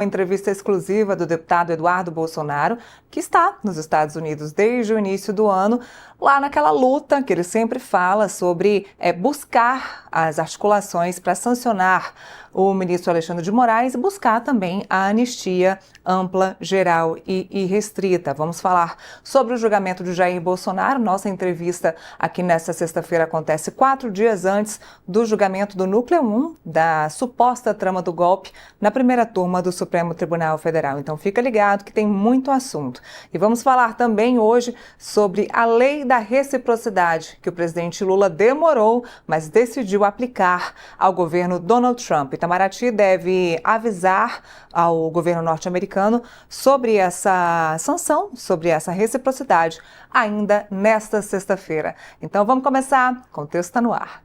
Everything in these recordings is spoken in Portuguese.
Uma entrevista exclusiva do deputado Eduardo Bolsonaro, que está nos Estados Unidos desde o início do ano, lá naquela luta que ele sempre fala sobre buscar as articulações para sancionar o ministro Alexandre de Moraes e buscar também a anistia ampla, geral e irrestrita. Vamos falar sobre o julgamento de Jair Bolsonaro. Nossa entrevista aqui nesta sexta-feira acontece 4 dias antes do julgamento do Núcleo 1 da suposta trama do golpe na primeira turma do Supremo Tribunal Federal. Então fica ligado que tem muito assunto. E vamos falar também hoje sobre a lei da reciprocidade, que o presidente Lula demorou, mas decidiu aplicar ao governo Donald Trump. Itamaraty deve avisar ao governo norte-americano sobre essa sanção, sobre essa reciprocidade, ainda nesta sexta-feira. Então vamos começar com o Texto Está no Ar.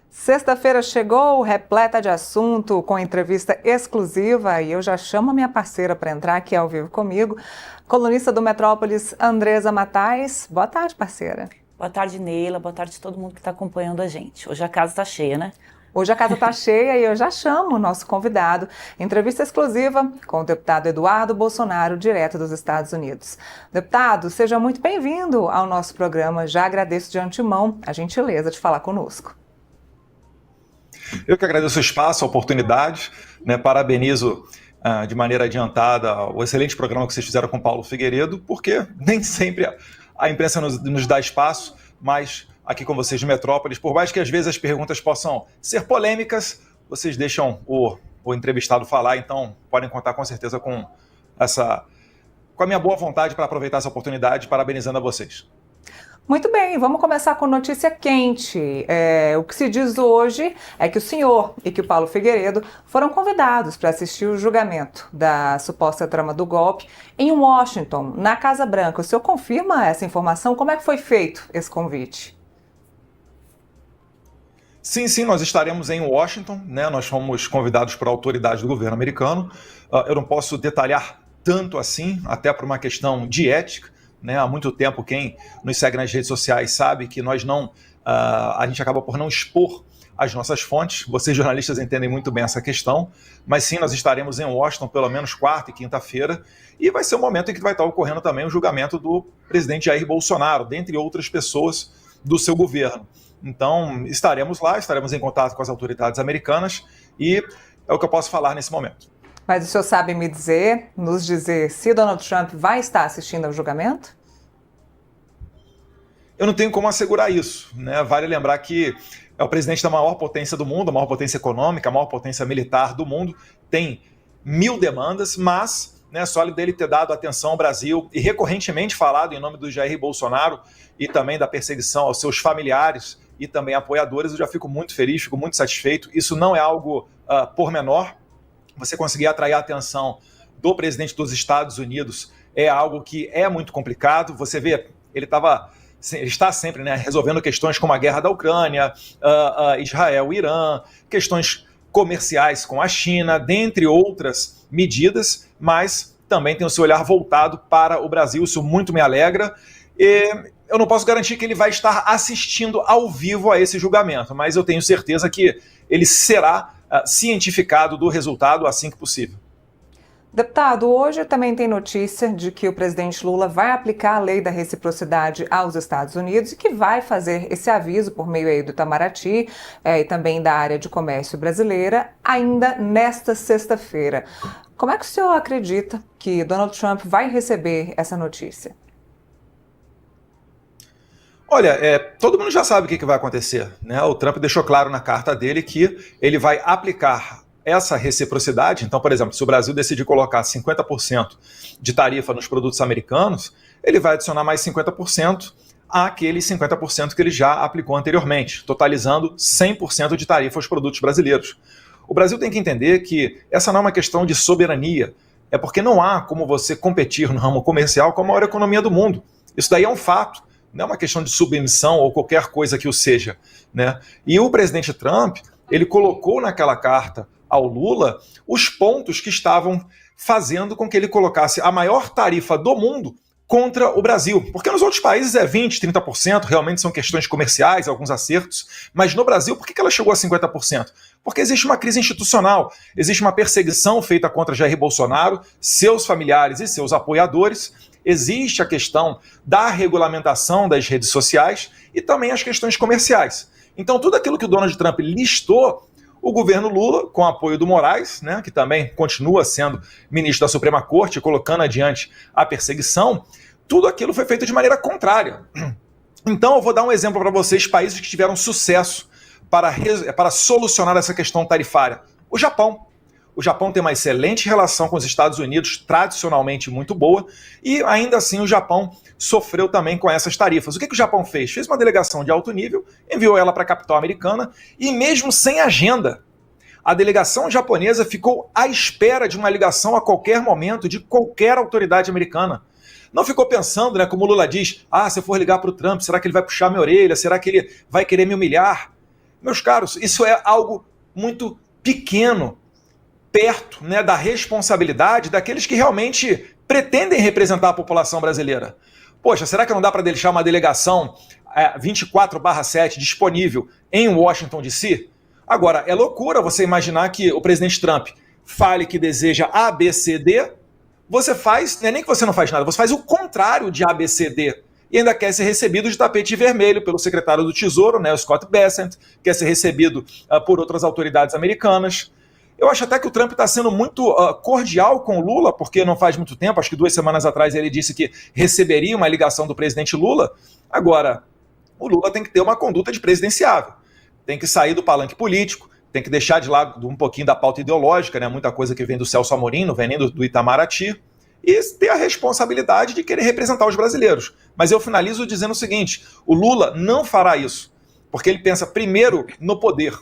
Sexta-feira chegou, repleta de assunto, com entrevista exclusiva, e eu já chamo a minha parceira para entrar aqui ao vivo comigo, colunista do Metrópolis, Andresa Matais. Boa tarde, parceira. Boa tarde, Neila. Boa tarde a todo mundo que está acompanhando a gente. Hoje a casa está cheia, né? Hoje a casa está cheia e eu já chamo o nosso convidado. Entrevista exclusiva com o deputado Eduardo Bolsonaro, direto dos Estados Unidos. Deputado, seja muito bem-vindo ao nosso programa. Já agradeço de antemão a gentileza de falar conosco. Eu que agradeço o espaço, a oportunidade, né? Parabenizo de maneira adiantada o excelente programa que vocês fizeram com Paulo Figueiredo, porque nem sempre a imprensa nos dá espaço, mas aqui com vocês de Metrópolis, por mais que às vezes as perguntas possam ser polêmicas, vocês deixam o entrevistado falar, então podem contar com certeza com a minha boa vontade para aproveitar essa oportunidade, parabenizando a vocês. Muito bem, vamos começar com notícia quente. O que se diz hoje é que o senhor e que o Paulo Figueiredo foram convidados para assistir o julgamento da suposta trama do golpe em Washington, na Casa Branca. O senhor confirma essa informação? Como é que foi feito esse convite? Sim, nós estaremos em Washington, né? Nós fomos convidados por autoridades do governo americano. Eu não posso detalhar tanto assim, até por uma questão de ética. Né, há muito tempo, quem nos segue nas redes sociais sabe que nós a gente acaba por não expor as nossas fontes. Vocês jornalistas entendem muito bem essa questão, mas sim, nós estaremos em Washington pelo menos quarta e quinta-feira, e vai ser o momento em que vai estar ocorrendo também o julgamento do presidente Jair Bolsonaro, dentre outras pessoas do seu governo. Então, estaremos lá, estaremos em contato com as autoridades americanas, e é o que eu posso falar nesse momento. Mas o senhor sabe nos dizer se Donald Trump vai estar assistindo ao julgamento? Eu não tenho como assegurar isso, né? Vale lembrar que é o presidente da maior potência do mundo, a maior potência econômica, a maior potência militar do mundo, tem 1000 demandas, mas só dele ter dado atenção ao Brasil e recorrentemente falado em nome do Jair Bolsonaro e também da perseguição aos seus familiares e também apoiadores, eu já fico muito feliz, fico muito satisfeito. Isso não é algo pormenor. Você conseguir atrair a atenção do presidente dos Estados Unidos é algo que é muito complicado. Você vê, ele está sempre resolvendo questões como a guerra da Ucrânia, Israel, Irã, questões comerciais com a China, dentre outras medidas, mas também tem o seu olhar voltado para o Brasil. Isso muito me alegra. E eu não posso garantir que ele vai estar assistindo ao vivo a esse julgamento, mas eu tenho certeza que ele será cientificado do resultado assim que possível. Deputado, hoje também tem notícia de que o presidente Lula vai aplicar a lei da reciprocidade aos Estados Unidos e que vai fazer esse aviso por meio aí do Itamaraty e também da área de comércio brasileira ainda nesta sexta-feira. Como é que o senhor acredita que Donald Trump vai receber essa notícia? Olha, todo mundo já sabe o que vai acontecer, né? O Trump deixou claro na carta dele que ele vai aplicar essa reciprocidade. Então, por exemplo, se o Brasil decidir colocar 50% de tarifa nos produtos americanos, ele vai adicionar mais 50% àqueles 50% que ele já aplicou anteriormente, totalizando 100% de tarifa aos produtos brasileiros. O Brasil tem que entender que essa não é uma questão de soberania, é porque não há como você competir no ramo comercial com a maior economia do mundo. Isso daí é um fato. Não é uma questão de submissão ou qualquer coisa que o seja, né? E o presidente Trump, ele colocou naquela carta ao Lula os pontos que estavam fazendo com que ele colocasse a maior tarifa do mundo contra o Brasil. Porque nos outros países é 20%, 30%, realmente são questões comerciais, alguns acertos, mas no Brasil, por que ela chegou a 50%? Porque existe uma crise institucional, existe uma perseguição feita contra Jair Bolsonaro, seus familiares e seus apoiadores, existe a questão da regulamentação das redes sociais e também as questões comerciais. Então, tudo aquilo que o Donald Trump listou, o governo Lula, com apoio do Moraes, né, que também continua sendo ministro da Suprema Corte, colocando adiante a perseguição, tudo aquilo foi feito de maneira contrária. Então, eu vou dar um exemplo para vocês, países que tiveram sucesso para solucionar essa questão tarifária. O Japão. O Japão tem uma excelente relação com os Estados Unidos, tradicionalmente muito boa, e ainda assim o Japão sofreu também com essas tarifas. O que o Japão fez? Fez uma delegação de alto nível, enviou ela para a capital americana, e mesmo sem agenda, a delegação japonesa ficou à espera de uma ligação a qualquer momento de qualquer autoridade americana. Não ficou pensando, né, como o Lula diz, se eu for ligar para o Trump, será que ele vai puxar minha orelha? Será que ele vai querer me humilhar? Meus caros, isso é algo muito pequeno, perto, né, da responsabilidade daqueles que realmente pretendem representar a população brasileira. Poxa, será que não dá para deixar uma delegação 24/7 disponível em Washington, D.C.? Agora, é loucura você imaginar que o presidente Trump fale que deseja A, B, C, D, você faz, não é nem que você não faz nada, você faz o contrário de A, B, C, D. E ainda quer ser recebido de tapete vermelho pelo secretário do Tesouro, né, o Scott Bessent, quer ser recebido por outras autoridades americanas. Eu acho até que o Trump está sendo muito cordial com o Lula, porque não faz muito tempo, acho que 2 semanas atrás ele disse que receberia uma ligação do presidente Lula. Agora, o Lula tem que ter uma conduta de presidenciável. Tem que sair do palanque político, tem que deixar de lado um pouquinho da pauta ideológica, né? Muita coisa que vem do Celso Amorim, não vem nem do Itamaraty, e ter a responsabilidade de querer representar os brasileiros. Mas eu finalizo dizendo o seguinte, o Lula não fará isso, porque ele pensa primeiro no poder.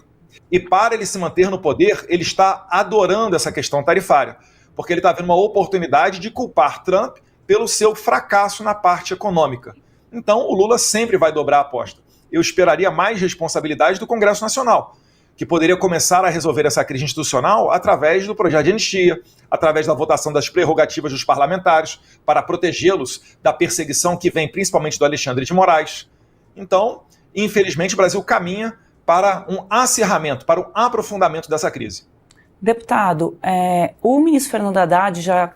E para ele se manter no poder, ele está adorando essa questão tarifária, porque ele está vendo uma oportunidade de culpar Trump pelo seu fracasso na parte econômica. Então, o Lula sempre vai dobrar a aposta. Eu esperaria mais responsabilidade do Congresso Nacional, que poderia começar a resolver essa crise institucional através do projeto de anistia, através da votação das prerrogativas dos parlamentares, para protegê-los da perseguição que vem principalmente do Alexandre de Moraes. Então, infelizmente, o Brasil caminha para um acirramento, para um aprofundamento dessa crise. Deputado, o ministro Fernando Haddad já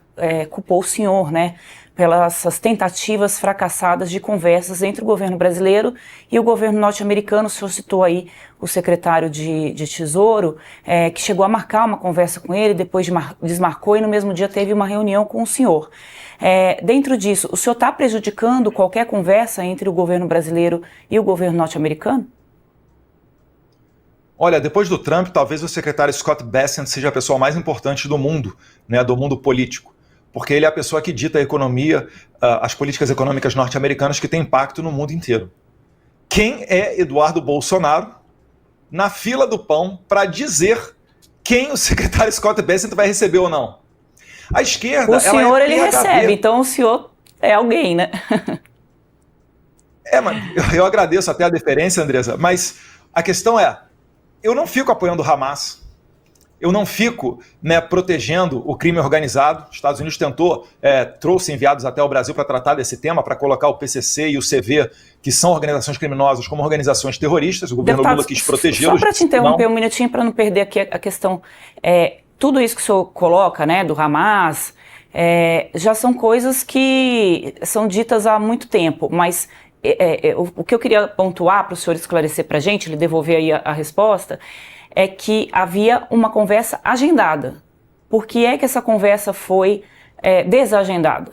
culpou o senhor, né, pelas tentativas fracassadas de conversas entre o governo brasileiro e o governo norte-americano. O senhor citou aí o secretário de Tesouro, que chegou a marcar uma conversa com ele, depois desmarcou e no mesmo dia teve uma reunião com o senhor. Dentro disso, o senhor está prejudicando qualquer conversa entre o governo brasileiro e o governo norte-americano? Olha, depois do Trump, talvez o secretário Scott Bessent seja a pessoa mais importante do mundo, né, do mundo político, porque ele é a pessoa que dita a economia, as políticas econômicas norte-americanas que têm impacto no mundo inteiro. Quem é Eduardo Bolsonaro na fila do pão para dizer quem o secretário Scott Bessent vai receber ou não? A esquerda... O senhor, ele recebe, então o senhor é alguém, né? Mas eu agradeço até a deferência, Andresa, mas a questão é, eu não fico apoiando o Hamas, eu não fico, né, protegendo o crime organizado. Os Estados Unidos trouxe enviados até o Brasil para tratar desse tema, para colocar o PCC e o CV, que são organizações criminosas, como organizações terroristas. O governo Lula quis protegê-los. Só para te interromper um minutinho, para não perder aqui a questão. Tudo isso que o senhor coloca, né, do Hamas, já são coisas que são ditas há muito tempo, mas... o que eu queria pontuar para o senhor esclarecer para a gente, ele devolver aí a resposta, é que havia uma conversa agendada. Por que é que essa conversa foi desagendada?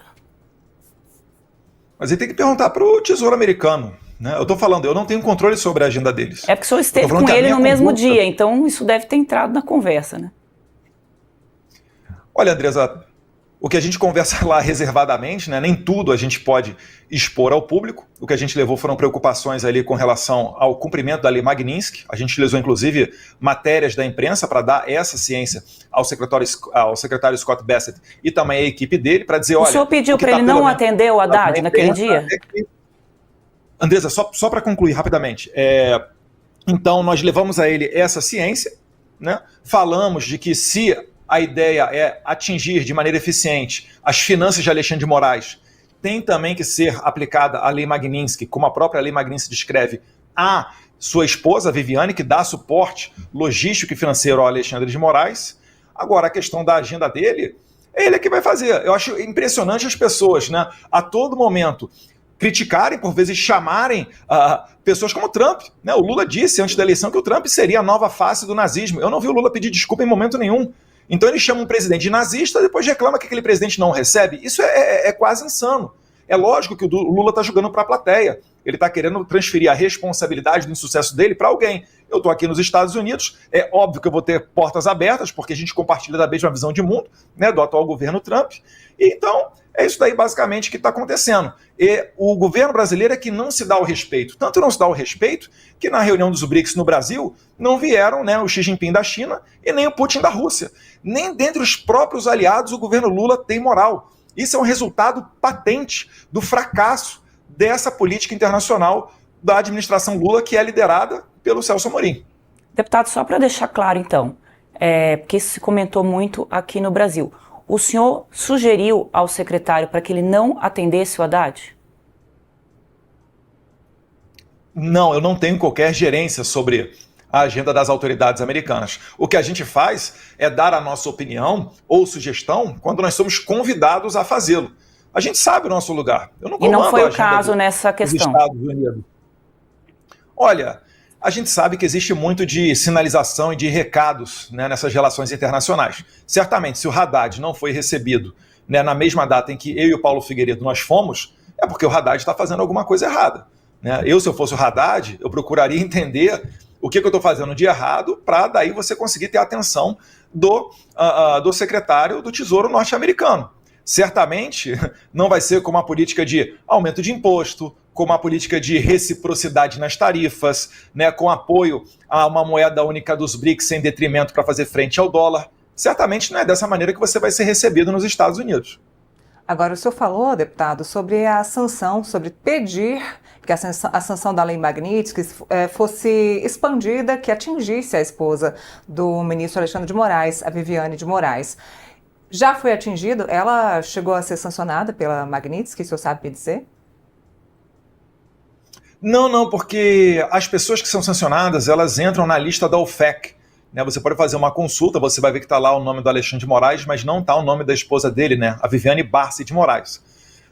Mas ele tem que perguntar para o Tesouro Americano, né? Eu estou falando, eu não tenho controle sobre a agenda deles. É porque o senhor esteve com ele no mesmo dia, então isso deve ter entrado na conversa, né? Olha, Andresa, o que a gente conversa lá reservadamente, né, nem tudo a gente pode expor ao público. O que a gente levou foram preocupações ali com relação ao cumprimento da Lei Magnitsky. A gente utilizou, inclusive, matérias da imprensa para dar essa ciência ao secretário Scott Bessent e também à equipe dele, para dizer, olha... O senhor pediu para ele não atender o Haddad naquele dia? Andresa, só para concluir rapidamente. Então, nós levamos a ele essa ciência, né? Falamos de que se a ideia é atingir de maneira eficiente as finanças de Alexandre de Moraes, tem também que ser aplicada a Lei Magnitsky, como a própria Lei Magnitsky descreve, a sua esposa, Viviane, que dá suporte logístico e financeiro ao Alexandre de Moraes. Agora, a questão da agenda dele, é ele que vai fazer. Eu acho impressionante as pessoas, né, a todo momento criticarem, por vezes chamarem pessoas como Trump. Né? O Lula disse antes da eleição que o Trump seria a nova face do nazismo. Eu não vi o Lula pedir desculpa em momento nenhum. Então ele chama um presidente de nazista e depois reclama que aquele presidente não recebe. Isso é quase insano. É lógico que o Lula está jogando para a plateia. Ele está querendo transferir a responsabilidade do insucesso dele para alguém. Eu estou aqui nos Estados Unidos, é óbvio que eu vou ter portas abertas, porque a gente compartilha da mesma visão de mundo, né, do atual governo Trump. E então, é isso daí basicamente que está acontecendo. E o governo brasileiro é que não se dá o respeito. Tanto não se dá o respeito que na reunião dos BRICS no Brasil não vieram, né, o Xi Jinping da China e nem o Putin da Rússia. Nem dentre os próprios aliados o governo Lula tem moral. Isso é um resultado patente do fracasso dessa política internacional da administração Lula, que é liderada pelo Celso Amorim. Deputado, só para deixar claro então, porque isso se comentou muito aqui no Brasil, o senhor sugeriu ao secretário para que ele não atendesse o Haddad? Não, eu não tenho qualquer gerência sobre a agenda das autoridades americanas. O que a gente faz é dar a nossa opinião ou sugestão quando nós somos convidados a fazê-lo. A gente sabe o nosso lugar. Eu não comando e não foi a o agenda caso nessa questão? dos Estados Unidos. Olha, a gente sabe que existe muito de sinalização e de recados, né, nessas relações internacionais. Certamente, se o Haddad não foi recebido, né, na mesma data em que eu e o Paulo Figueiredo nós fomos, é porque o Haddad está fazendo alguma coisa errada. Né? Se eu fosse o Haddad, eu procuraria entender o que eu estou fazendo de errado para daí você conseguir ter a atenção do secretário do Tesouro norte-americano. Certamente não vai ser como a política de aumento de imposto, como a política de reciprocidade nas tarifas, né, com apoio a uma moeda única dos BRICS em detrimento para fazer frente ao dólar. Certamente não é dessa maneira que você vai ser recebido nos Estados Unidos. Agora, o senhor falou, deputado, sobre a sanção, sobre pedir que a sanção da Lei Magnitsky fosse expandida, que atingisse a esposa do ministro Alexandre de Moraes, a Viviane de Moraes. Já foi atingido? Ela chegou a ser sancionada pela Magnitsky, o senhor sabe me dizer? Não, porque as pessoas que são sancionadas, elas entram na lista da OFAC. Né? Você pode fazer uma consulta, você vai ver que está lá o nome do Alexandre de Moraes, mas não está o nome da esposa dele, né? A Viviane Barsi de Moraes.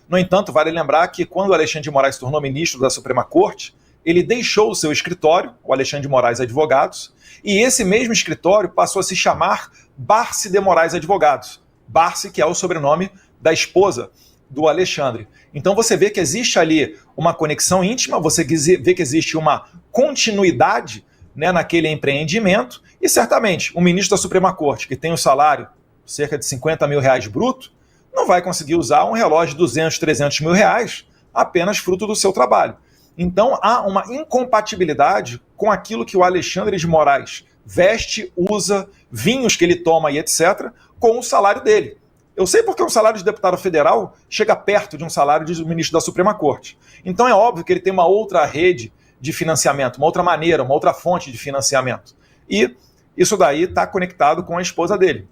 No entanto, vale lembrar que quando o Alexandre de Moraes se tornou ministro da Suprema Corte, ele deixou o seu escritório, o Alexandre de Moraes Advogados, e esse mesmo escritório passou a se chamar Barsi de Moraes Advogados. Barsi, que é o sobrenome da esposa do Alexandre. Então você vê que existe ali uma conexão íntima, você vê que existe uma continuidade, né, naquele empreendimento, e certamente um ministro da Suprema Corte que tem um salário cerca de 50 mil reais bruto, não vai conseguir usar um relógio de 200, 300 mil reais apenas fruto do seu trabalho. Então há uma incompatibilidade com aquilo que o Alexandre de Moraes veste, usa, vinhos que ele toma e etc., com o salário dele. Eu sei porque um salário de deputado federal chega perto de um salário de ministro da Suprema Corte. Então é óbvio que ele tem uma outra rede de financiamento, uma outra maneira, uma outra fonte de financiamento. E isso daí está conectado com a esposa dele.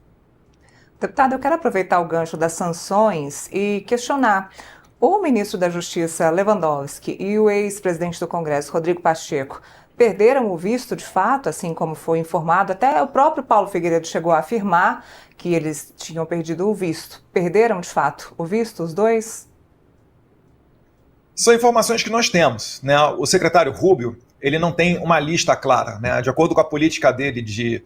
Deputado, eu quero aproveitar o gancho das sanções e questionar. O ministro da Justiça, Lewandowski, e o ex-presidente do Congresso, Rodrigo Pacheco, perderam o visto de fato, assim como foi informado? Até o próprio Paulo Figueiredo chegou a afirmar que eles tinham perdido o visto. Perderam de fato o visto, os dois? São informações que nós temos. Né? O secretário Rubio, ele não tem uma lista clara. Né? De acordo com a política dele de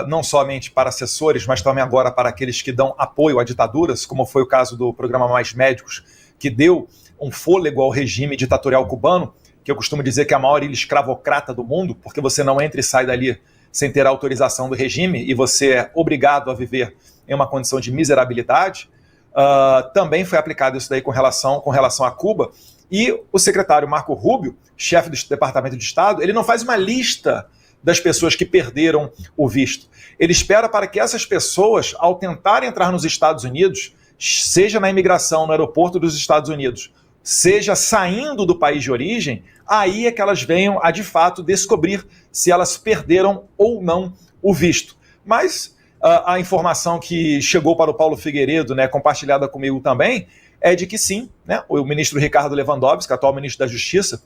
não somente para assessores, mas também agora para aqueles que dão apoio a ditaduras, como foi o caso do programa Mais Médicos, que deu um fôlego ao regime ditatorial cubano, que eu costumo dizer que é a maior ilha escravocrata do mundo, porque você não entra e sai dali sem ter a autorização do regime e você é obrigado a viver em uma condição de miserabilidade. Também foi aplicado isso daí com relação a Cuba. E o secretário Marco Rubio, chefe do Departamento de Estado, ele não faz uma lista das pessoas que perderam o visto. Ele espera para que essas pessoas, ao tentarem entrar nos Estados Unidos, seja na imigração, no aeroporto dos Estados Unidos, seja saindo do país de origem, aí é que elas venham a, de fato, descobrir se elas perderam ou não o visto. Mas a informação que chegou para o Paulo Figueiredo, né, compartilhada comigo também, é de que sim, né, o ministro Ricardo Lewandowski, atual ministro da Justiça,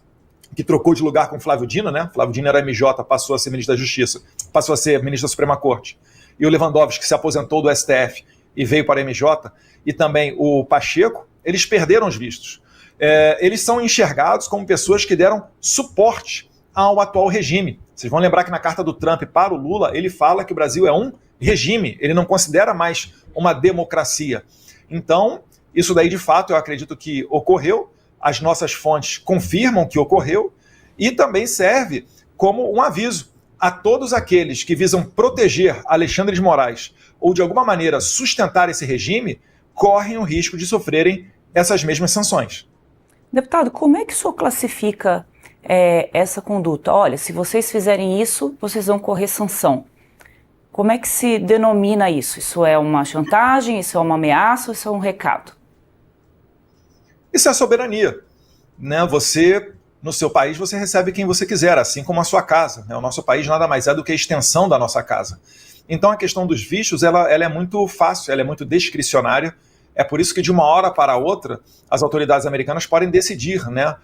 que trocou de lugar com Flávio Dino, né? Flávio Dino era MJ, passou a ser ministro da Justiça, passou a ser ministro da Suprema Corte. E o Lewandowski, que se aposentou do STF e veio para a MJ, e também o Pacheco, eles perderam os vistos. Eles são enxergados como pessoas que deram suporte ao atual regime. Vocês vão lembrar que na carta do Trump para o Lula, ele fala que o Brasil é um regime, ele não considera mais uma democracia. Então, isso daí de fato eu acredito que ocorreu, as nossas fontes confirmam que ocorreu, e também serve como um aviso a todos aqueles que visam proteger Alexandre de Moraes ou de alguma maneira sustentar esse regime, correm o risco de sofrerem essas mesmas sanções. Deputado, como é que o senhor classifica essa conduta? Olha, se vocês fizerem isso, vocês vão correr sanção. Como é que se denomina isso? Isso é uma chantagem, isso é uma ameaça ou isso é um recado? Isso é soberania, né? Você, no seu país, você recebe quem você quiser, assim como a sua casa, né? O nosso país nada mais é do que a extensão da nossa casa. Então a questão dos vistos, ela é muito fácil, ela é muito discricionária. É por isso que de uma hora para outra as autoridades americanas podem decidir, né,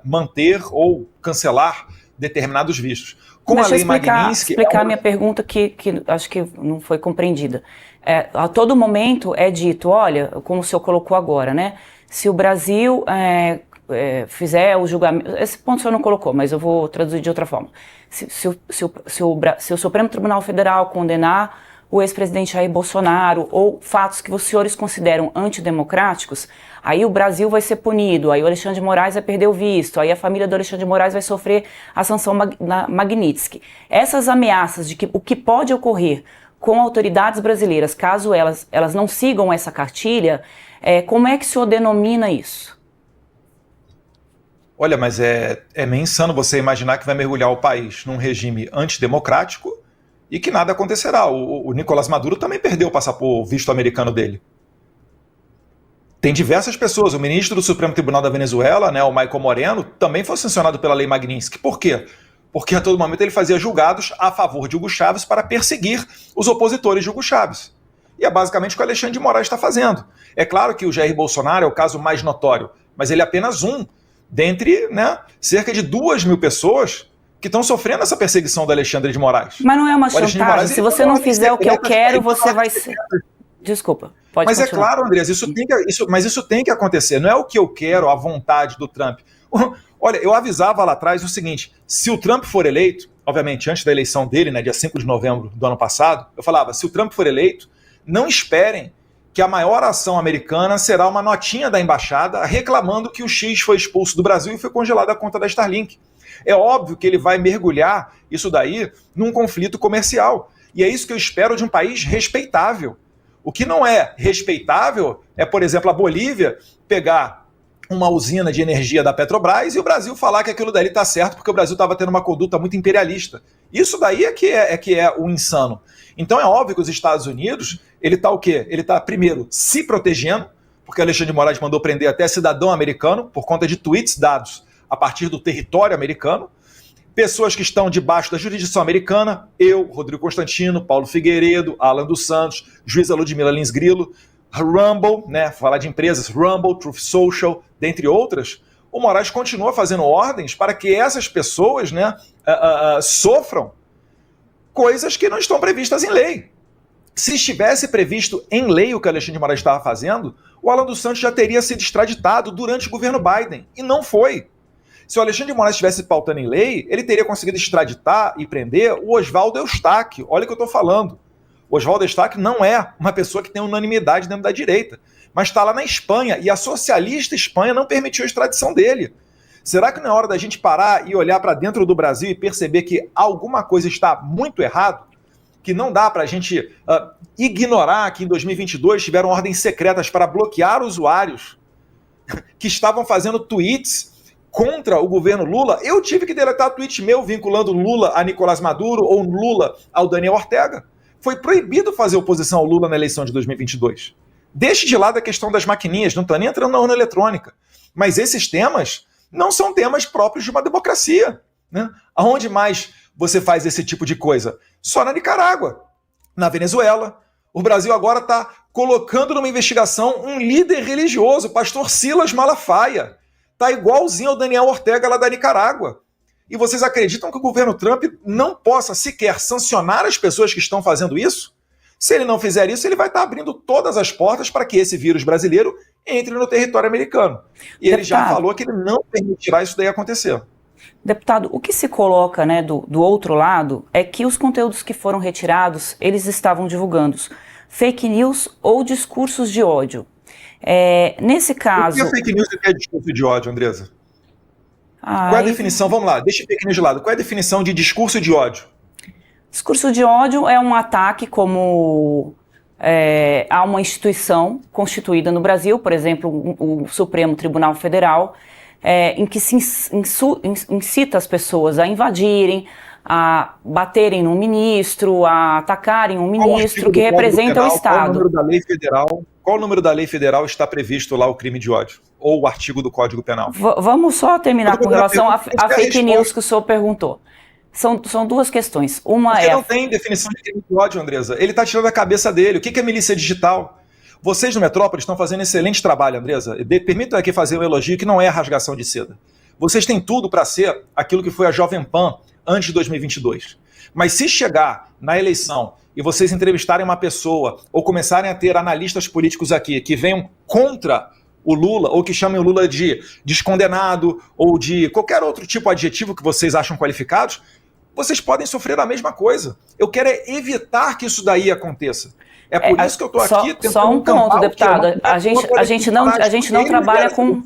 manter ou cancelar determinados vistos. Com Deixa a lei eu Magnitsky... explicar a minha pergunta que acho que não foi compreendida. A todo momento é dito, olha, como o senhor colocou agora, né? Se o Brasil fizer o julgamento... Esse ponto o senhor não colocou, mas eu vou traduzir de outra forma. Se o Supremo Tribunal Federal condenar o ex-presidente Jair Bolsonaro ou fatos que os senhores consideram antidemocráticos, aí o Brasil vai ser punido, aí o Alexandre de Moraes vai perder o visto, aí a família do Alexandre de Moraes vai sofrer a sanção Magnitsky. Essas ameaças de que o que pode ocorrer com autoridades brasileiras, caso elas não sigam essa cartilha, como é que o senhor denomina isso? Olha, mas é meio insano você imaginar que vai mergulhar o país num regime antidemocrático e que nada acontecerá. O Nicolás Maduro também perdeu o visto americano dele. Tem diversas pessoas. O ministro do Supremo Tribunal da Venezuela, né, o Michael Moreno, também foi sancionado pela lei Magnitsky. Por quê? Porque a todo momento ele fazia julgados a favor de Hugo Chávez para perseguir os opositores de Hugo Chávez. E é basicamente o que o Alexandre de Moraes está fazendo. É claro que o Jair Bolsonaro é o caso mais notório, mas ele é apenas um dentre, né, cerca de 2.000 pessoas que estão sofrendo essa perseguição do Alexandre de Moraes. Mas não é uma chantagem? Se você não fizer o que eu quero, você vai ser... Desculpa, pode Mas continuar. É claro, Andrés, isso tem que acontecer. Não é o que eu quero, a vontade do Trump. Olha, eu avisava lá atrás o seguinte, se o Trump for eleito, obviamente antes da eleição dele, né, dia 5 de novembro do ano passado, eu falava, se o Trump for eleito, não esperem que a maior ação americana será uma notinha da embaixada reclamando que o X foi expulso do Brasil e foi congelada a conta da Starlink. É óbvio que ele vai mergulhar isso daí num conflito comercial. E é isso que eu espero de um país respeitável. O que não é respeitável é, por exemplo, a Bolívia pegar uma usina de energia da Petrobras e o Brasil falar que aquilo dali está certo porque o Brasil estava tendo uma conduta muito imperialista. Isso daí é que é o insano. Então é óbvio que os Estados Unidos, ele está o quê? Ele está, primeiro, se protegendo, porque Alexandre de Moraes mandou prender até cidadão americano por conta de tweets dados a partir do território americano, pessoas que estão debaixo da jurisdição americana, eu, Rodrigo Constantino, Paulo Figueiredo, Alan dos Santos, juíza Ludmila Lins Grilo, Rumble, né, falar de empresas, Rumble, Truth Social, dentre outras, o Moraes continua fazendo ordens para que essas pessoas, né, sofram coisas que não estão previstas em lei. Se estivesse previsto em lei o que o Alexandre de Moraes estava fazendo, o Alan dos Santos já teria sido extraditado durante o governo Biden, e não foi. Se o Alexandre de Moraes estivesse pautando em lei, ele teria conseguido extraditar e prender o Oswaldo Eustáquio. Olha o que eu estou falando. O Oswaldo Eustáquio não é uma pessoa que tem unanimidade dentro da direita, mas está lá na Espanha, e a socialista Espanha não permitiu a extradição dele. Será que não é hora da gente parar e olhar para dentro do Brasil e perceber que alguma coisa está muito errado? Que não dá para a gente ignorar que em 2022 tiveram ordens secretas para bloquear usuários que estavam fazendo tweets contra o governo Lula. Eu tive que deletar tweet meu vinculando Lula a Nicolás Maduro ou Lula ao Daniel Ortega. Foi proibido fazer oposição ao Lula na eleição de 2022. Deixe de lado a questão das maquininhas, não estou nem entrando na urna eletrônica. Mas esses temas não são temas próprios de uma democracia, né? Aonde mais você faz esse tipo de coisa? Só na Nicarágua. Na Venezuela, O Brasil agora está colocando numa investigação um líder religioso, o pastor Silas Malafaia. Está igualzinho ao Daniel Ortega lá da Nicarágua. E vocês acreditam que o governo Trump não possa sequer sancionar as pessoas que estão fazendo isso? Se ele não fizer isso, ele vai estar abrindo todas as portas para que esse vírus brasileiro entre no território americano. E ele já falou que ele não permitirá isso daí acontecer. Deputado, o que se coloca, né, do outro lado é que os conteúdos que foram retirados, eles estavam divulgando fake news ou discursos de ódio. Nesse caso... O que é fake news e o que é discurso de ódio, Andressa? Qual é a definição? Vamos lá, deixa o fake news de lado. Qual é a definição de discurso de ódio? Discurso de ódio é um ataque a uma instituição constituída no Brasil, por exemplo, o Supremo Tribunal Federal, em que se incita as pessoas a invadirem, a baterem num ministro, a atacarem um ministro que representa o Estado. Qual o número da lei federal está previsto lá o crime de ódio? Ou o artigo do Código Penal? Vamos só terminar com relação à fake news que o senhor perguntou. São duas questões. Uma não tem definição de crime de ódio, Andressa. Ele está tirando a cabeça dele. O que é milícia digital? Vocês no Metrópolis estão fazendo excelente trabalho, Andressa. Permitam aqui fazer um elogio que não é rasgação de seda. Vocês têm tudo para ser aquilo que foi a Jovem Pan antes de 2022. Mas se chegar na eleição e vocês entrevistarem uma pessoa ou começarem a ter analistas políticos aqui que venham contra o Lula, ou que chamem o Lula de descondenado, ou de qualquer outro tipo de adjetivo que vocês acham qualificados, vocês podem sofrer a mesma coisa. Eu quero evitar que isso daí aconteça. É por isso que eu estou aqui tentando... Só um ponto, deputado. A gente não trabalha com...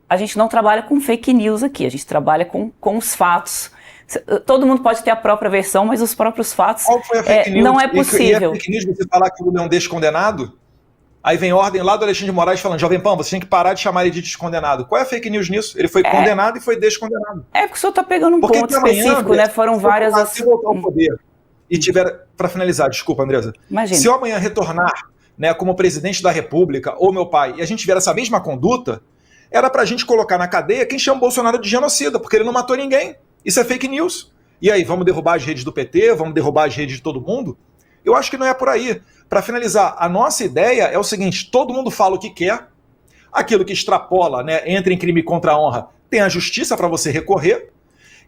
A gente não trabalha com fake news aqui, a gente trabalha com os fatos. Todo mundo pode ter a própria versão, mas os próprios fatos... Qual foi a fake news? Não é possível. E é fake news você falar que o Lula é um descondenado? Aí vem ordem lá do Alexandre de Moraes falando, Jovem Pan, você tem que parar de chamar ele de descondenado. Qual é a fake news nisso? Ele foi condenado e foi descondenado. Porque o senhor está pegando um ponto específico, né? Foram várias... Se voltar ao poder e tiver... Para finalizar, desculpa, Andressa. Imagina. Se eu amanhã retornar, né, como presidente da República ou meu pai, e a gente tiver essa mesma conduta, era pra gente colocar na cadeia quem chama o Bolsonaro de genocida, porque ele não matou ninguém. Isso é fake news. E aí, vamos derrubar as redes do PT? Vamos derrubar as redes de todo mundo? Eu acho que não é por aí. Para finalizar, a nossa ideia é o seguinte, todo mundo fala o que quer, aquilo que extrapola, né, entra em crime contra a honra, tem a justiça para você recorrer,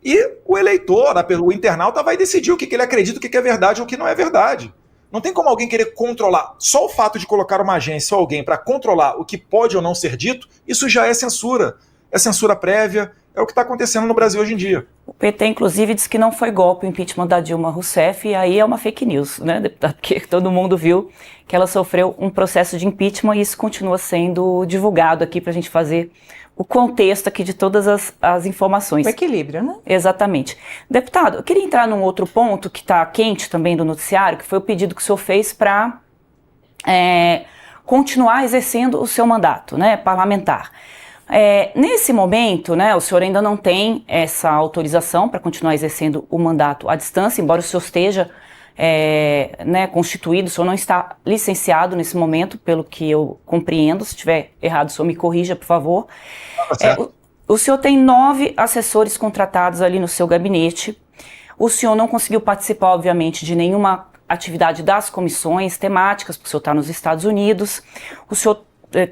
e o eleitor, o internauta vai decidir o que ele acredita, o que é verdade ou o que não é verdade. Não tem como alguém querer controlar. Só o fato de colocar uma agência ou alguém para controlar o que pode ou não ser dito, isso já é censura. É censura prévia, é o que está acontecendo no Brasil hoje em dia. O PT, inclusive, disse que não foi golpe o impeachment da Dilma Rousseff, e aí é uma fake news, né, deputado? Porque todo mundo viu que ela sofreu um processo de impeachment e isso continua sendo divulgado aqui para a gente fazer o contexto aqui de todas as informações. O equilíbrio, né? Exatamente. Deputado, eu queria entrar num outro ponto que está quente também do noticiário, que foi o pedido que o senhor fez para continuar exercendo o seu mandato, né, parlamentar. Nesse momento, né, o senhor ainda não tem essa autorização para continuar exercendo o mandato à distância, embora o senhor esteja constituído, o senhor não está licenciado nesse momento, pelo que eu compreendo. Se estiver errado, o senhor me corrija, por favor. O senhor tem 9 assessores contratados ali no seu gabinete. O senhor não conseguiu participar, obviamente, de nenhuma atividade das comissões temáticas, porque o senhor está nos Estados Unidos. O senhor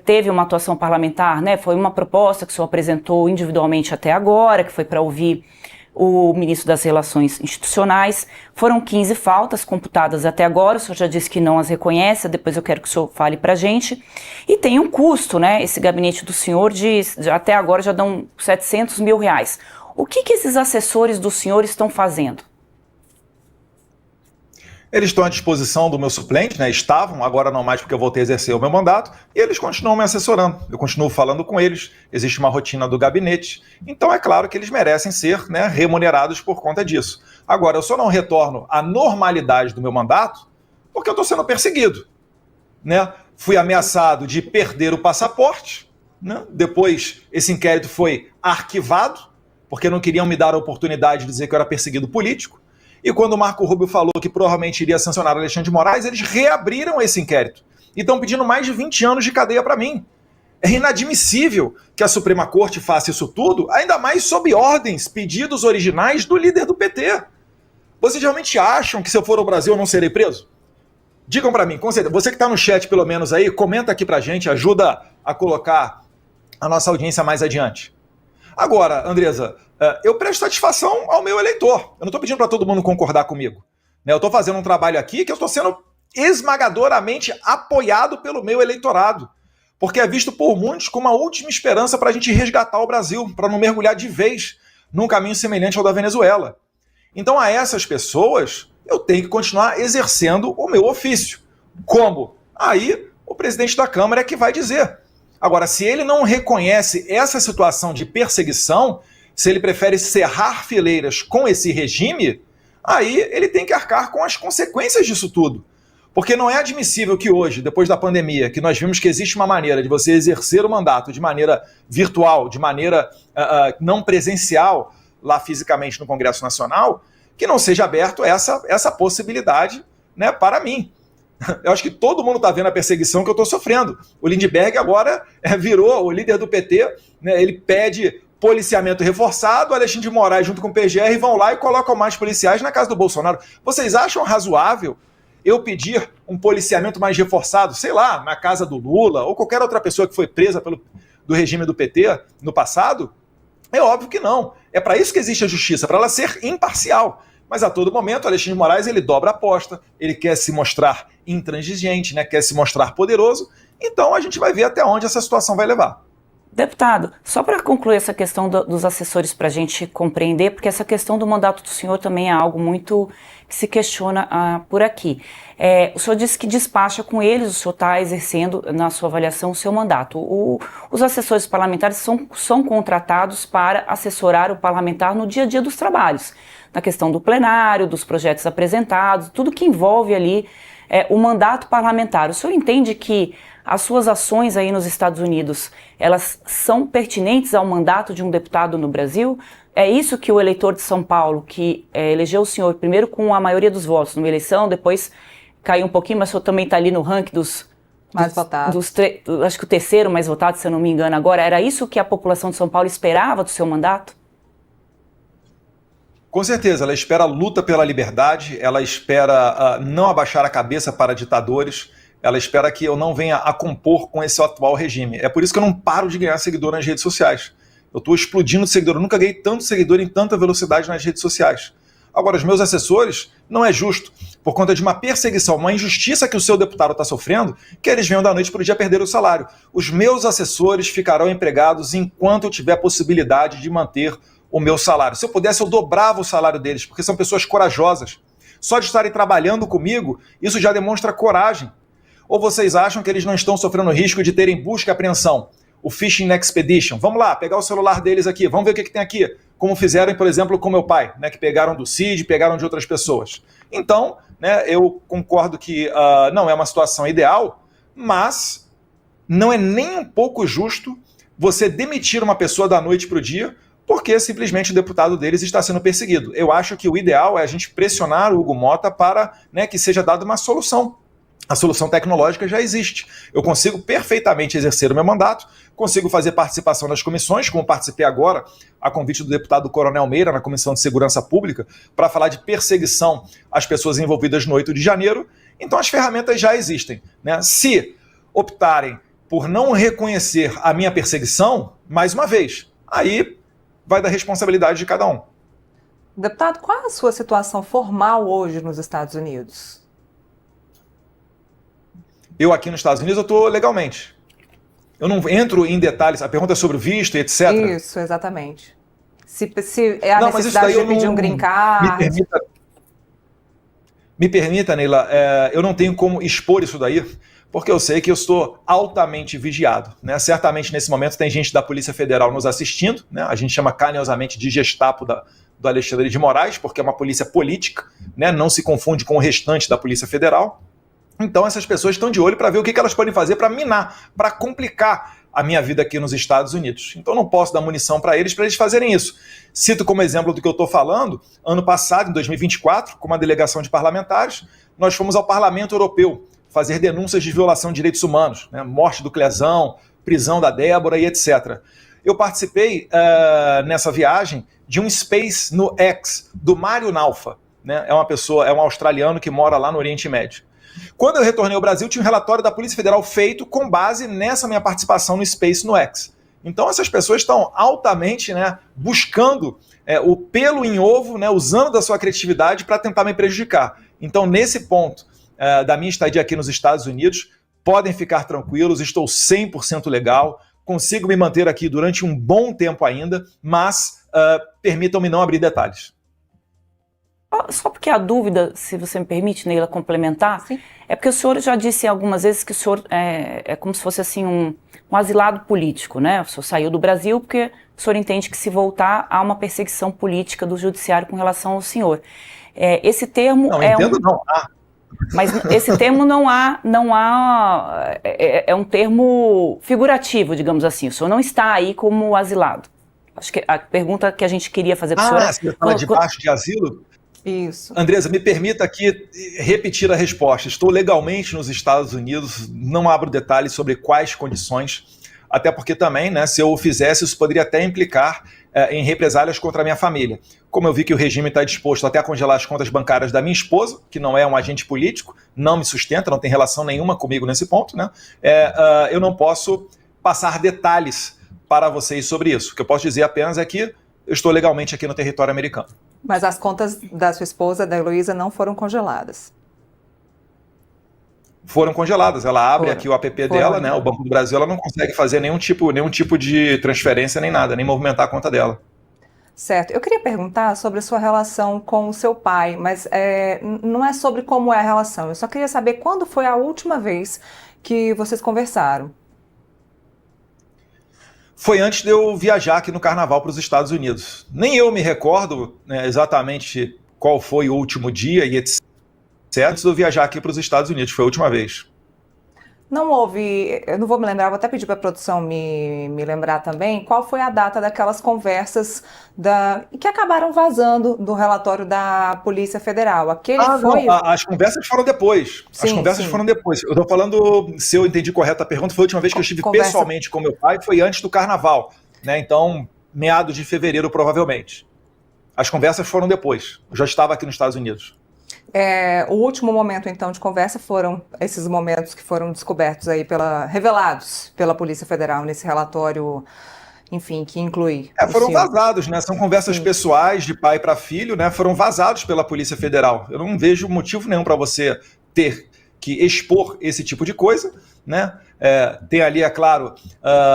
teve uma atuação parlamentar, né? Foi uma proposta que o senhor apresentou individualmente até agora, que foi para ouvir o ministro das Relações Institucionais. Foram 15 faltas computadas até agora, o senhor já disse que não as reconhece, depois eu quero que o senhor fale para a gente. E tem um custo, né? Esse gabinete do senhor, até agora já dão 700 mil reais. O que esses assessores do senhor estão fazendo? Eles estão à disposição do meu suplente, né? Estavam, agora não mais porque eu voltei a exercer o meu mandato, e eles continuam me assessorando. Eu continuo falando com eles, existe uma rotina do gabinete, então é claro que eles merecem ser, né, remunerados por conta disso. Agora, eu só não retorno à normalidade do meu mandato porque eu estou sendo perseguido, né? Fui ameaçado de perder o passaporte, né? Depois esse inquérito foi arquivado, porque não queriam me dar a oportunidade de dizer que eu era perseguido político. E quando o Marco Rubio falou que provavelmente iria sancionar o Alexandre de Moraes, eles reabriram esse inquérito. E estão pedindo mais de 20 anos de cadeia para mim. É inadmissível que a Suprema Corte faça isso tudo, ainda mais sob ordens, pedidos originais do líder do PT. Vocês realmente acham que se eu for ao Brasil eu não serei preso? Digam para mim, você que está no chat pelo menos aí, comenta aqui para a gente, ajuda a colocar a nossa audiência mais adiante. Agora, Andresa, eu presto satisfação ao meu eleitor. Eu não estou pedindo para todo mundo concordar comigo. Eu estou fazendo um trabalho aqui que eu estou sendo esmagadoramente apoiado pelo meu eleitorado, porque é visto por muitos como a última esperança para a gente resgatar o Brasil, para não mergulhar de vez num caminho semelhante ao da Venezuela. Então, a essas pessoas, eu tenho que continuar exercendo o meu ofício. Como? Aí, o presidente da Câmara é que vai dizer. Agora, se ele não reconhece essa situação de perseguição, se ele prefere cerrar fileiras com esse regime, aí ele tem que arcar com as consequências disso tudo. Porque não é admissível que hoje, depois da pandemia, que nós vimos que existe uma maneira de você exercer o mandato de maneira virtual, de maneira não presencial, lá fisicamente no Congresso Nacional, que não seja aberto essa possibilidade, né, para mim. Eu acho que todo mundo está vendo a perseguição que eu estou sofrendo. O Lindbergh agora virou o líder do PT, né, ele pede policiamento reforçado, o Alexandre de Moraes junto com o PGR vão lá e colocam mais policiais na casa do Bolsonaro. Vocês acham razoável eu pedir um policiamento mais reforçado, sei lá, na casa do Lula ou qualquer outra pessoa que foi presa do regime do PT no passado? É óbvio que não. É para isso que existe a justiça, para ela ser imparcial. Mas a todo momento, o Alexandre de Moraes ele dobra a aposta, ele quer se mostrar intransigente, né, quer se mostrar poderoso. Então a gente vai ver até onde essa situação vai levar. Deputado, só para concluir essa questão dos assessores para a gente compreender, porque essa questão do mandato do senhor também é algo muito que se questiona por aqui. O senhor disse que despacha com eles, o senhor está exercendo na sua avaliação o seu mandato. Os assessores parlamentares são contratados para assessorar o parlamentar no dia a dia dos trabalhos, na questão do plenário, dos projetos apresentados, tudo que envolve ali o mandato parlamentar. O senhor entende que as suas ações aí nos Estados Unidos, elas são pertinentes ao mandato de um deputado no Brasil? É isso que o eleitor de São Paulo, que elegeu o senhor primeiro com a maioria dos votos numa eleição, depois caiu um pouquinho, mas o senhor também está ali no ranking mais votados. Acho que o terceiro mais votado, se eu não me engano agora. Era isso que a população de São Paulo esperava do seu mandato? Com certeza, ela espera a luta pela liberdade, ela espera não abaixar a cabeça para ditadores, ela espera que eu não venha a compor com esse atual regime. É por isso que eu não paro de ganhar seguidor nas redes sociais. Eu estou explodindo de seguidor, eu nunca ganhei tanto seguidor em tanta velocidade nas redes sociais. Agora, os meus assessores, não é justo, por conta de uma perseguição, uma injustiça que o seu deputado está sofrendo, que eles venham da noite para o dia perder o salário. Os meus assessores ficarão empregados enquanto eu tiver possibilidade de manter o meu salário. Se eu pudesse, eu dobrava o salário deles, porque são pessoas corajosas. Só de estarem trabalhando comigo, isso já demonstra coragem. Ou vocês acham que eles não estão sofrendo risco de terem busca e apreensão? O Fishing Expedition. Vamos lá, pegar o celular deles aqui, vamos ver o que tem aqui. Como fizeram, por exemplo, com meu pai, né, que pegaram do CID, pegaram de outras pessoas. Então, né, eu concordo que não é uma situação ideal, mas não é nem um pouco justo você demitir uma pessoa da noite para o dia porque simplesmente o deputado deles está sendo perseguido. Eu acho que o ideal é a gente pressionar o Hugo Mota para, né, que seja dada uma solução. A solução tecnológica já existe. Eu consigo perfeitamente exercer o meu mandato, consigo fazer participação nas comissões, como participei agora, a convite do deputado Coronel Meira, na Comissão de Segurança Pública, para falar de perseguição às pessoas envolvidas no 8 de janeiro. Então as ferramentas já existem, né? Se optarem por não reconhecer a minha perseguição, mais uma vez, aí vai da responsabilidade de cada um. Deputado, qual é a sua situação formal hoje nos Estados Unidos? Eu aqui nos Estados Unidos eu estou legalmente. Eu não entro em detalhes, a pergunta é sobre o visto e etc. Isso, exatamente. Se é a necessidade de pedir um green card... Me permita, Neila, eu não tenho como expor isso daí, porque eu sei que eu estou altamente vigiado, né? Certamente nesse momento tem gente da Polícia Federal nos assistindo, né? A gente chama carinhosamente de Gestapo do Alexandre de Moraes, porque é uma polícia política, né? Não se confunde com o restante da Polícia Federal. Então essas pessoas estão de olho para ver o que elas podem fazer para minar, para complicar a minha vida aqui nos Estados Unidos. Então não posso dar munição para eles fazerem isso. Cito como exemplo do que eu estou falando, ano passado, em 2024, com uma delegação de parlamentares, nós fomos ao Parlamento Europeu fazer denúncias de violação de direitos humanos, né? Morte do Clezão, prisão da Débora e etc. Eu participei nessa viagem de um Space no X, do Mário Naufa, né? É um australiano que mora lá no Oriente Médio. Quando eu retornei ao Brasil, tinha um relatório da Polícia Federal feito com base nessa minha participação no Space no X. Então essas pessoas estão altamente, né, buscando o pelo em ovo, né, usando da sua criatividade para tentar me prejudicar. Então nesse ponto da minha estadia aqui nos Estados Unidos, podem ficar tranquilos, estou 100% legal, consigo me manter aqui durante um bom tempo ainda, mas permitam-me não abrir detalhes. Só porque a dúvida, se você me permite, Neila, complementar, Sim. é porque o senhor já disse algumas vezes que o senhor é como se fosse assim um asilado político, né? O senhor saiu do Brasil porque o senhor entende que se voltar há uma perseguição política do judiciário com relação ao senhor. Esse termo não, entendo, não há. Mas esse termo não há, é um termo figurativo, digamos assim. O senhor não está aí como asilado. Acho que a pergunta que a gente queria fazer para o senhor... Você fala debaixo de asilo? Isso. Andresa, me permita aqui repetir a resposta. Estou legalmente nos Estados Unidos, não abro detalhes sobre quais condições, até porque também, né, se eu o fizesse, isso poderia até implicar em represálias contra a minha família. Como eu vi que o regime está disposto até a congelar as contas bancárias da minha esposa, que não é um agente político, não me sustenta, não tem relação nenhuma comigo nesse ponto, né, eu não posso passar detalhes para vocês sobre isso. O que eu posso dizer apenas é que eu estou legalmente aqui no território americano. Mas as contas da sua esposa, da Heloísa, não foram congeladas? Foram congeladas. Ela abre aqui o app dela, né? O Banco do Brasil, ela não consegue fazer nenhum tipo de transferência nem nada, nem movimentar a conta dela. Certo. Eu queria perguntar sobre a sua relação com o seu pai, mas não é sobre como é a relação. Eu só queria saber quando foi a última vez que vocês conversaram. Foi antes de eu viajar aqui no Carnaval para os Estados Unidos. Nem eu me recordo, né, exatamente qual foi o último dia e etc. Antes de eu viajar aqui para os Estados Unidos, foi a última vez. Não houve, eu não vou me lembrar, vou até pedir para a produção me lembrar também, qual foi a data daquelas conversas que acabaram vazando do relatório da Polícia Federal. Não, as conversas foram depois. Sim, as conversas sim. foram depois. Eu estou falando, se eu entendi correta a pergunta, foi a última vez que eu estive pessoalmente com meu pai, foi antes do Carnaval, né? Então, meados de fevereiro, provavelmente. As conversas foram depois. Eu já estava aqui nos Estados Unidos. O último momento, então, de conversa foram esses momentos que foram descobertos aí, revelados pela Polícia Federal nesse relatório, enfim, que inclui... Foram vazados, né? São conversas pessoais de pai para filho, né? Foram vazados pela Polícia Federal. Eu não vejo motivo nenhum para você ter que expor esse tipo de coisa, né? Tem ali, é claro,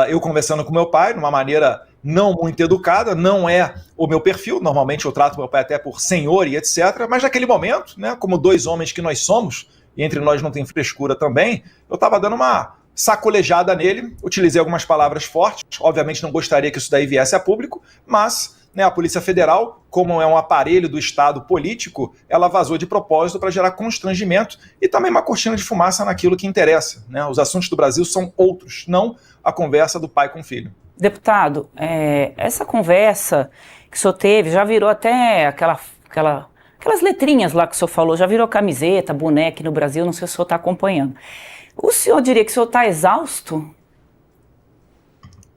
eu conversando com meu pai, de uma maneira não muito educada, não é o meu perfil, normalmente eu trato meu pai até por senhor e etc, mas naquele momento, né, como dois homens que nós somos, e entre nós não tem frescura também, eu estava dando uma sacolejada nele, utilizei algumas palavras fortes, obviamente não gostaria que isso daí viesse a público, mas, né, a Polícia Federal, como é um aparelho do Estado político, ela vazou de propósito para gerar constrangimento e também uma cortina de fumaça naquilo que interessa, né? Os assuntos do Brasil são outros, não a conversa do pai com o filho. Deputado, essa conversa que o senhor teve já virou até aquelas letrinhas lá que o senhor falou, já virou camiseta, boneca aqui no Brasil, não sei se o senhor está acompanhando. O senhor diria que o senhor está exausto?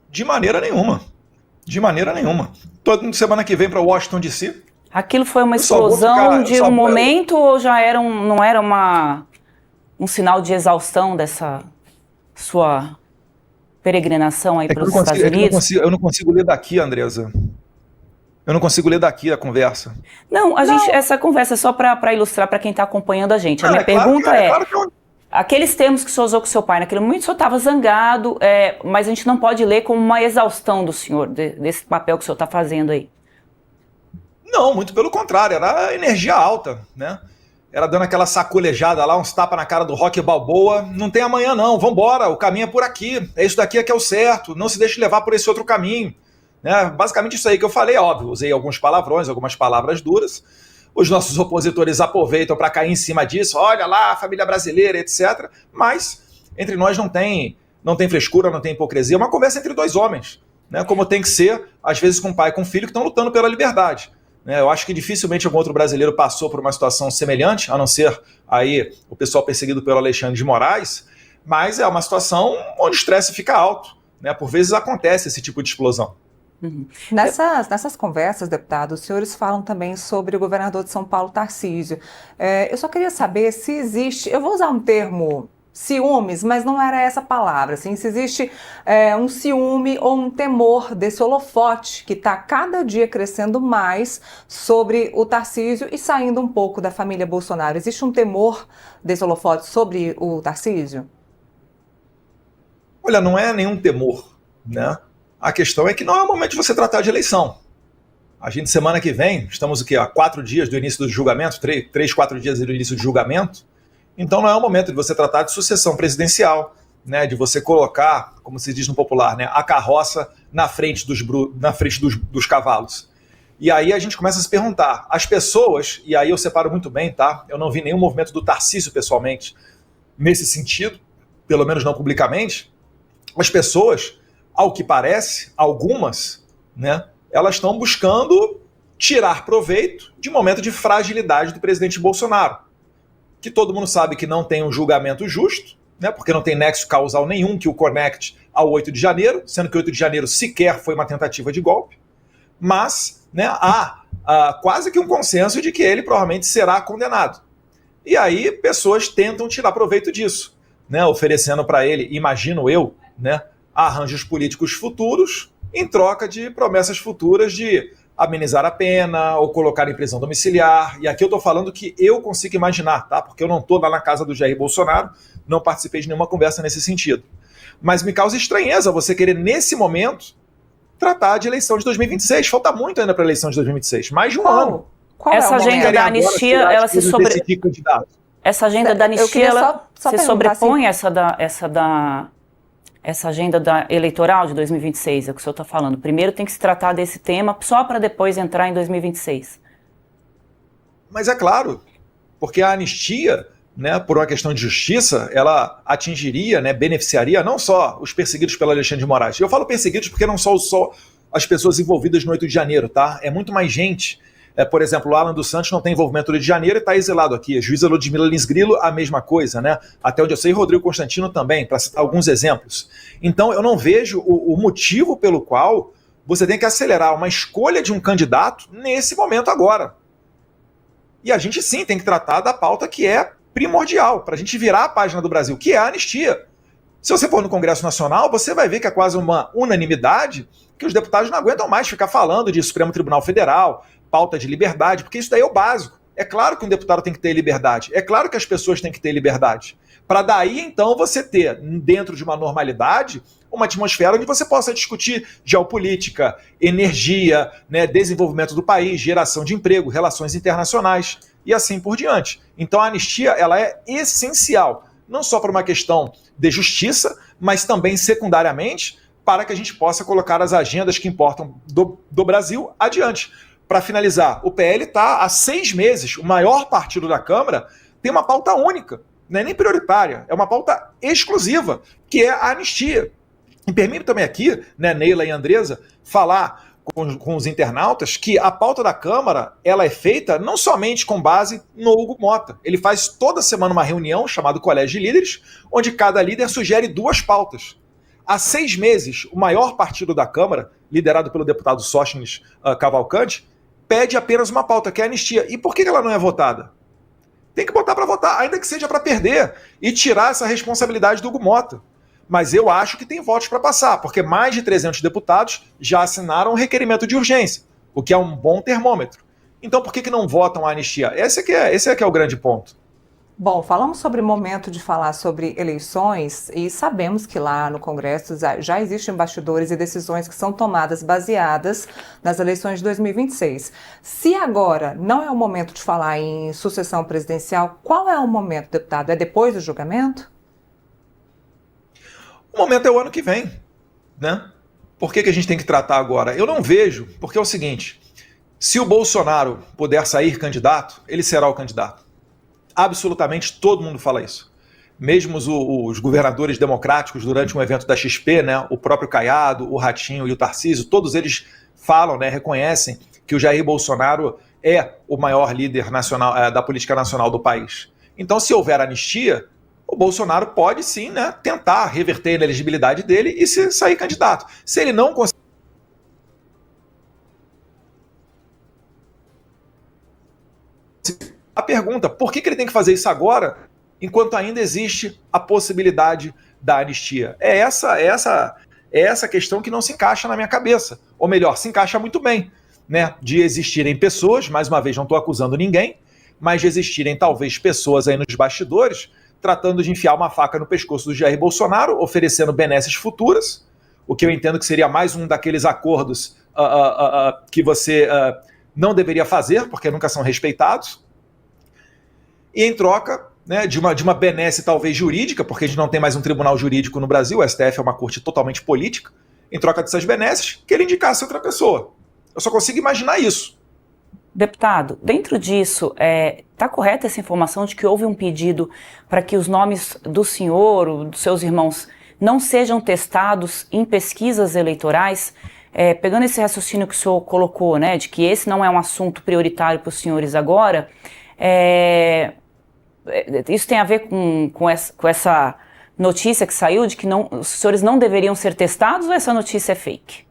De maneira nenhuma. De maneira nenhuma. Toda semana que vem para Washington, D.C. Aquilo foi uma explosão de um momento ou já não era um sinal de exaustão dessa sua peregrinação aí para os Estados Unidos? Eu não consigo ler daqui, Andresa. Eu não consigo ler daqui a conversa. Não, essa conversa é só para ilustrar para quem está acompanhando a gente. A minha pergunta aqueles termos que o senhor usou com seu pai, naquele momento o senhor estava zangado, mas a gente não pode ler como uma exaustão do senhor, desse papel que o senhor está fazendo aí. Não, muito pelo contrário, era energia alta, né? Era dando aquela sacolejada lá, uns tapas na cara do Rocky Balboa. Não tem amanhã não, vambora, o caminho é por aqui. É isso daqui que é o certo, não se deixe levar por esse outro caminho. Né? Basicamente isso aí que eu falei, óbvio. Usei alguns palavrões, algumas palavras duras. Os nossos opositores aproveitam para cair em cima disso. Olha lá, a família brasileira, etc. Mas entre nós não tem frescura, não tem hipocrisia. É uma conversa entre dois homens, né? Como tem que ser, às vezes com pai e com filho que estão lutando pela liberdade. Eu acho que dificilmente algum outro brasileiro passou por uma situação semelhante, a não ser aí o pessoal perseguido pelo Alexandre de Moraes, mas é uma situação onde o estresse fica alto, né? Por vezes acontece esse tipo de explosão. Uhum. Nessas conversas, deputado, os senhores falam também sobre o governador de São Paulo, Tarcísio. Eu só queria saber se existe, eu vou usar um termo ciúmes, mas não era essa palavra, assim, se existe um ciúme ou um temor desse holofote que está cada dia crescendo mais sobre o Tarcísio e saindo um pouco da família Bolsonaro. Existe um temor desse holofote sobre o Tarcísio? Olha, não é nenhum temor, né? A questão é que não é o momento de você tratar de eleição. A gente, semana que vem, estamos o quê? A 4 dias do início do julgamento, 4 dias do início do julgamento. Então não é o momento de você tratar de sucessão presidencial, né? De você colocar, como se diz no popular, né? A carroça na frente dos cavalos. E aí a gente começa a se perguntar, as pessoas, e aí eu separo muito bem, tá? Eu não vi nenhum movimento do Tarcísio pessoalmente nesse sentido, pelo menos não publicamente. As pessoas, ao que parece, algumas, né, elas estão buscando tirar proveito de um momento de fragilidade do presidente Bolsonaro, que todo mundo sabe que não tem um julgamento justo, né, porque não tem nexo causal nenhum que o conecte ao 8 de janeiro, sendo que 8 de janeiro sequer foi uma tentativa de golpe, mas, né, há quase que um consenso de que ele provavelmente será condenado. E aí pessoas tentam tirar proveito disso, né, oferecendo para ele, imagino eu, né, arranjos políticos futuros em troca de promessas futuras de amenizar a pena ou colocar em prisão domiciliar. E aqui eu estou falando que eu consigo imaginar, tá? Porque eu não estou lá na casa do Jair Bolsonaro, não participei de nenhuma conversa nesse sentido. Mas me causa estranheza você querer, nesse momento, tratar de eleição de 2026. Falta muito ainda para a eleição de 2026, mais de um ano. Qual essa agenda da anistia, ela se Essa agenda da anistia, ela se sobrepõe essa agenda eleitoral de 2026, é o que o senhor está falando. Primeiro tem que se tratar desse tema, só para depois entrar em 2026. Mas é claro, porque a anistia, né, por uma questão de justiça, ela atingiria, né, beneficiaria não só os perseguidos pelo Alexandre de Moraes. Eu falo perseguidos porque não são só as pessoas envolvidas no 8 de janeiro, tá? É muito mais gente. Por exemplo, o Alan dos Santos não tem envolvimento no Rio de Janeiro e está exilado aqui. A juíza Ludmila Lins Grilo, a mesma coisa, né? Até onde eu sei, Rodrigo Constantino também, para citar alguns exemplos. Então, eu não vejo o motivo pelo qual você tem que acelerar uma escolha de um candidato nesse momento agora. E a gente, sim, tem que tratar da pauta que é primordial para a gente virar a página do Brasil, que é a anistia. Se você for no Congresso Nacional, você vai ver que é quase uma unanimidade que os deputados não aguentam mais ficar falando de Supremo Tribunal Federal, pauta de liberdade, porque isso daí é o básico. É claro que um deputado tem que ter liberdade, é claro que as pessoas têm que ter liberdade. Para daí, então, você ter, dentro de uma normalidade, uma atmosfera onde você possa discutir geopolítica, energia, né, desenvolvimento do país, geração de emprego, relações internacionais e assim por diante. Então a anistia, ela é essencial, não só para uma questão de justiça, mas também secundariamente para que a gente possa colocar as agendas que importam do Brasil adiante. Para finalizar, o PL está há 6 meses, o maior partido da Câmara, tem uma pauta única, não é nem prioritária, é uma pauta exclusiva, que é a anistia. E permito também aqui, né, Neila e Andresa, falar com os internautas que a pauta da Câmara ela é feita não somente com base no Hugo Mota. Ele faz toda semana uma reunião chamada Colégio de Líderes, onde cada líder sugere 2 pautas. Há 6 meses, o maior partido da Câmara, liderado pelo deputado Sóstenes Cavalcante, pede apenas uma pauta, que é a anistia. E por que ela não é votada? Tem que botar para votar, ainda que seja para perder, e tirar essa responsabilidade do Hugo Mota. Mas eu acho que tem votos para passar, porque mais de 300 deputados já assinaram um requerimento de urgência, o que é um bom termômetro. Então por que não votam a anistia? Esse é que é o grande ponto. Bom, falamos sobre o momento de falar sobre eleições e sabemos que lá no Congresso já existem bastidores e decisões que são tomadas baseadas nas eleições de 2026. Se agora não é o momento de falar em sucessão presidencial, qual é o momento, deputado? É depois do julgamento? O momento é o ano que vem, né? Por que a gente tem que tratar agora? Eu não vejo, porque é o seguinte, se o Bolsonaro puder sair candidato, ele será o candidato. Absolutamente todo mundo fala isso. Mesmo os governadores democráticos durante um evento da XP, né, o próprio Caiado, o Ratinho e o Tarcísio, todos eles falam, né, reconhecem que o Jair Bolsonaro é o maior líder nacional, da política nacional do país. Então, se houver anistia, o Bolsonaro pode sim, né, tentar reverter a inelegibilidade dele e sair candidato. Se ele não conseguir a pergunta, por que ele tem que fazer isso agora, enquanto ainda existe a possibilidade da anistia? É essa questão que não se encaixa na minha cabeça. Ou melhor, se encaixa muito bem, né? De existirem pessoas, mais uma vez não estou acusando ninguém, mas de existirem talvez pessoas aí nos bastidores tratando de enfiar uma faca no pescoço do Jair Bolsonaro, oferecendo benesses futuras, o que eu entendo que seria mais um daqueles acordos que você não deveria fazer, porque nunca são respeitados. E em troca, né, de uma benesse talvez jurídica, porque a gente não tem mais um tribunal jurídico no Brasil, o STF é uma corte totalmente política, em troca dessas benesses, que ele indicasse outra pessoa. Eu só consigo imaginar isso. Deputado, dentro disso, está correta essa informação de que houve um pedido para que os nomes do senhor, dos seus irmãos, não sejam testados em pesquisas eleitorais? Pegando esse raciocínio que o senhor colocou, né, de que esse não é um assunto prioritário para os senhores agora, isso tem a ver com essa notícia que saiu de que os senhores não deveriam ser testados, ou essa notícia é fake?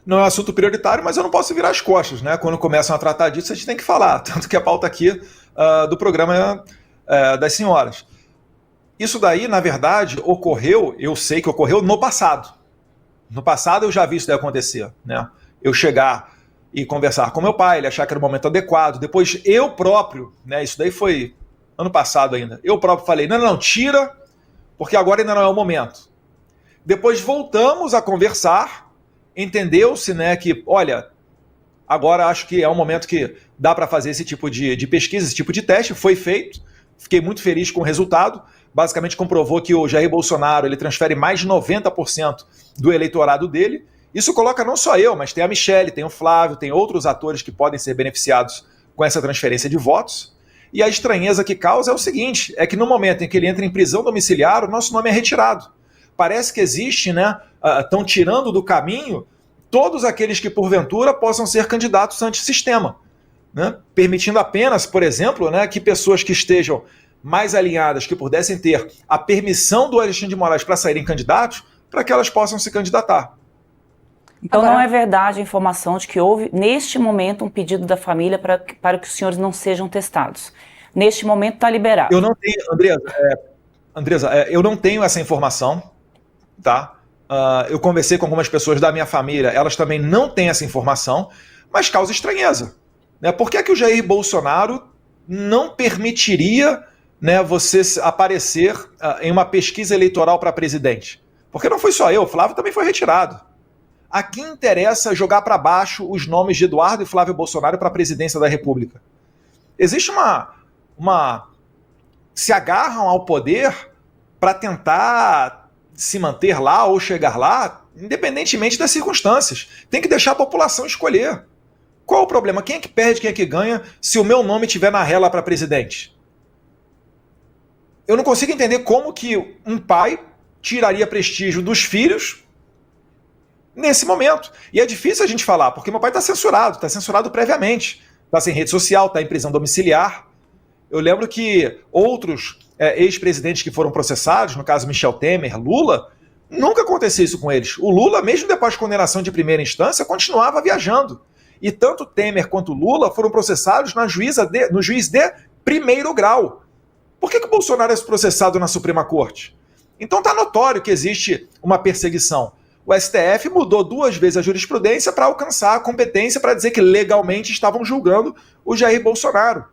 Não é um assunto prioritário, mas eu não posso virar as costas, né? Quando começam a tratar disso, a gente tem que falar. Tanto que a pauta aqui do programa das senhoras. Isso daí, na verdade, ocorreu, eu sei que ocorreu no passado. No passado eu já vi isso daí acontecer, né? Eu chegar e conversar com meu pai, ele achar que era o momento adequado. Depois eu próprio, né? Isso daí foi ano passado ainda. Eu próprio falei, não, tira, porque agora ainda não é o momento. Depois voltamos a conversar. Entendeu-se, né, que, olha, agora acho que é um momento que dá para fazer esse tipo de pesquisa, esse tipo de teste, foi feito, fiquei muito feliz com o resultado, basicamente comprovou que o Jair Bolsonaro ele transfere mais de 90% do eleitorado dele. Isso coloca não só eu, mas tem a Michelle, tem o Flávio, tem outros atores que podem ser beneficiados com essa transferência de votos. E a estranheza que causa é o seguinte, é que no momento em que ele entra em prisão domiciliar, o nosso nome é retirado. Parece que existe, né, estão tirando do caminho todos aqueles que porventura possam ser candidatos antissistema, né, permitindo apenas, por exemplo, né, que pessoas que estejam mais alinhadas, que pudessem ter a permissão do Alexandre de Moraes para saírem candidatos, para que elas possam se candidatar. Então Agora, não é verdade a informação de que houve, neste momento, um pedido da família para que os senhores não sejam testados. Neste momento está liberado. Eu não tenho, Andresa, eu não tenho essa informação, tá? Eu conversei com algumas pessoas da minha família, elas também não têm essa informação, mas causa estranheza, né? Por que é que o Jair Bolsonaro não permitiria, né, você aparecer em uma pesquisa eleitoral para presidente? Porque não foi só eu, o Flávio também foi retirado. A quem interessa jogar para baixo os nomes de Eduardo e Flávio Bolsonaro para a presidência da República? Existe se agarram ao poder para tentar se manter lá ou chegar lá, independentemente das circunstâncias. Tem que deixar a população escolher. Qual o problema? Quem é que perde, quem é que ganha se o meu nome estiver na rela para presidente? Eu não consigo entender como que um pai tiraria prestígio dos filhos nesse momento. E é difícil a gente falar, porque meu pai está censurado previamente. Está sem rede social, está em prisão domiciliar. Eu lembro que outros ex-presidentes que foram processados, no caso Michel Temer, Lula, nunca aconteceu isso com eles. O Lula, mesmo depois de condenação de primeira instância, continuava viajando. E tanto Temer quanto Lula foram processados no juiz de primeiro grau. Por que o Bolsonaro é processado na Suprema Corte? Então está notório que existe uma perseguição. O STF mudou 2 vezes a jurisprudência para alcançar a competência para dizer que legalmente estavam julgando o Jair Bolsonaro,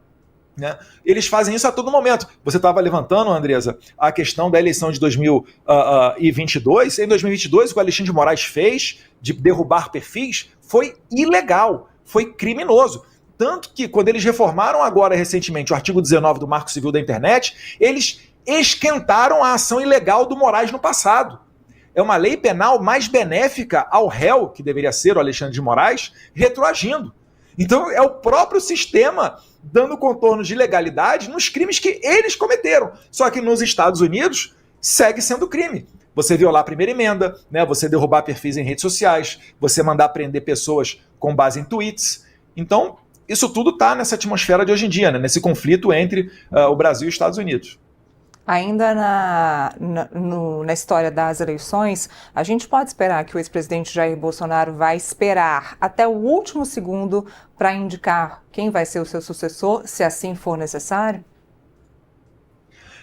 né? Eles fazem isso a todo momento. Você estava levantando, Andresa, a questão da eleição de 2022. Em 2022, o que o Alexandre de Moraes fez de derrubar perfis foi ilegal, foi criminoso. Tanto que, quando eles reformaram agora recentemente o artigo 19 do Marco Civil da Internet, eles esquentaram a ação ilegal do Moraes no passado. É uma lei penal mais benéfica ao réu, que deveria ser o Alexandre de Moraes, retroagindo. Então é o próprio sistema dando contornos de legalidade nos crimes que eles cometeram. Só que nos Estados Unidos segue sendo crime. Você violar a primeira emenda, né? Você derrubar perfis em redes sociais, você mandar prender pessoas com base em tweets. Então isso tudo está nessa atmosfera de hoje em dia, né? Nesse conflito entre o Brasil e os Estados Unidos. Ainda na história das eleições, a gente pode esperar que o ex-presidente Jair Bolsonaro vai esperar até o último segundo para indicar quem vai ser o seu sucessor, se assim for necessário?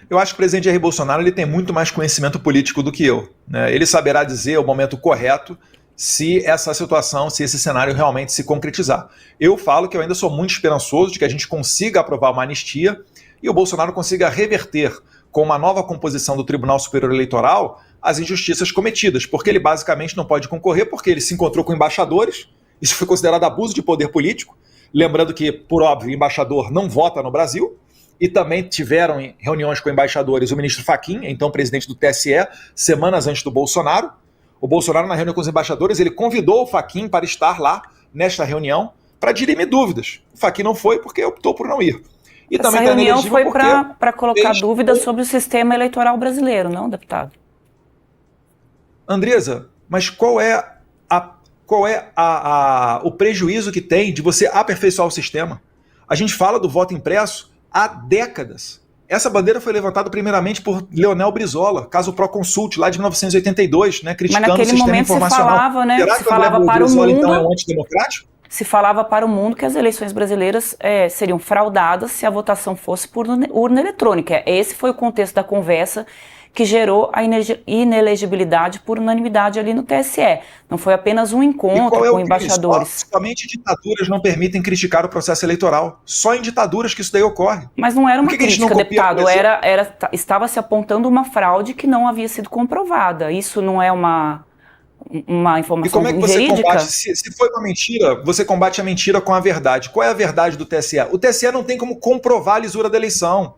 Eu acho que o presidente Jair Bolsonaro ele tem muito mais conhecimento político do que eu, né? Ele saberá dizer o momento correto se essa situação, se esse cenário realmente se concretizar. Eu falo que eu ainda sou muito esperançoso de que a gente consiga aprovar uma anistia e o Bolsonaro consiga reverter com uma nova composição do Tribunal Superior Eleitoral as injustiças cometidas, porque ele basicamente não pode concorrer porque ele se encontrou com embaixadores, isso foi considerado abuso de poder político, lembrando que, por óbvio, o embaixador não vota no Brasil, e também tiveram reuniões com embaixadores o ministro Fachin, então presidente do TSE, semanas antes do Bolsonaro. O Bolsonaro, na reunião com os embaixadores, ele convidou o Fachin para estar lá nesta reunião para dirimir dúvidas. O Fachin não foi porque optou por não ir. E essa também reunião foi para colocar dúvidas sobre o sistema eleitoral brasileiro, não, deputado? Andresa, mas qual é o prejuízo que tem de você aperfeiçoar o sistema? A gente fala do voto impresso há décadas. Essa bandeira foi levantada primeiramente por Leonel Brizola, caso Proconsult, lá de 1982, né, criticando o sistema informacional. Mas naquele momento se falava, né, será se falava para Brizola, o mundo... então, é um antidemocrático? Se falava para o mundo que as eleições brasileiras seriam fraudadas se a votação fosse por urna eletrônica. Esse foi o contexto da conversa que gerou a inelegibilidade por unanimidade ali no TSE. Não foi apenas um encontro com embaixadores. Somente ditaduras não permitem criticar o processo eleitoral. Só em ditaduras que isso daí ocorre. Mas não era uma crítica, deputado. Estava se apontando uma fraude que não havia sido comprovada. Isso não é uma informação verídica? E como é que você combate? Se foi uma mentira, você combate a mentira com a verdade. Qual é a verdade do TSE? O TSE não tem como comprovar a lisura da eleição.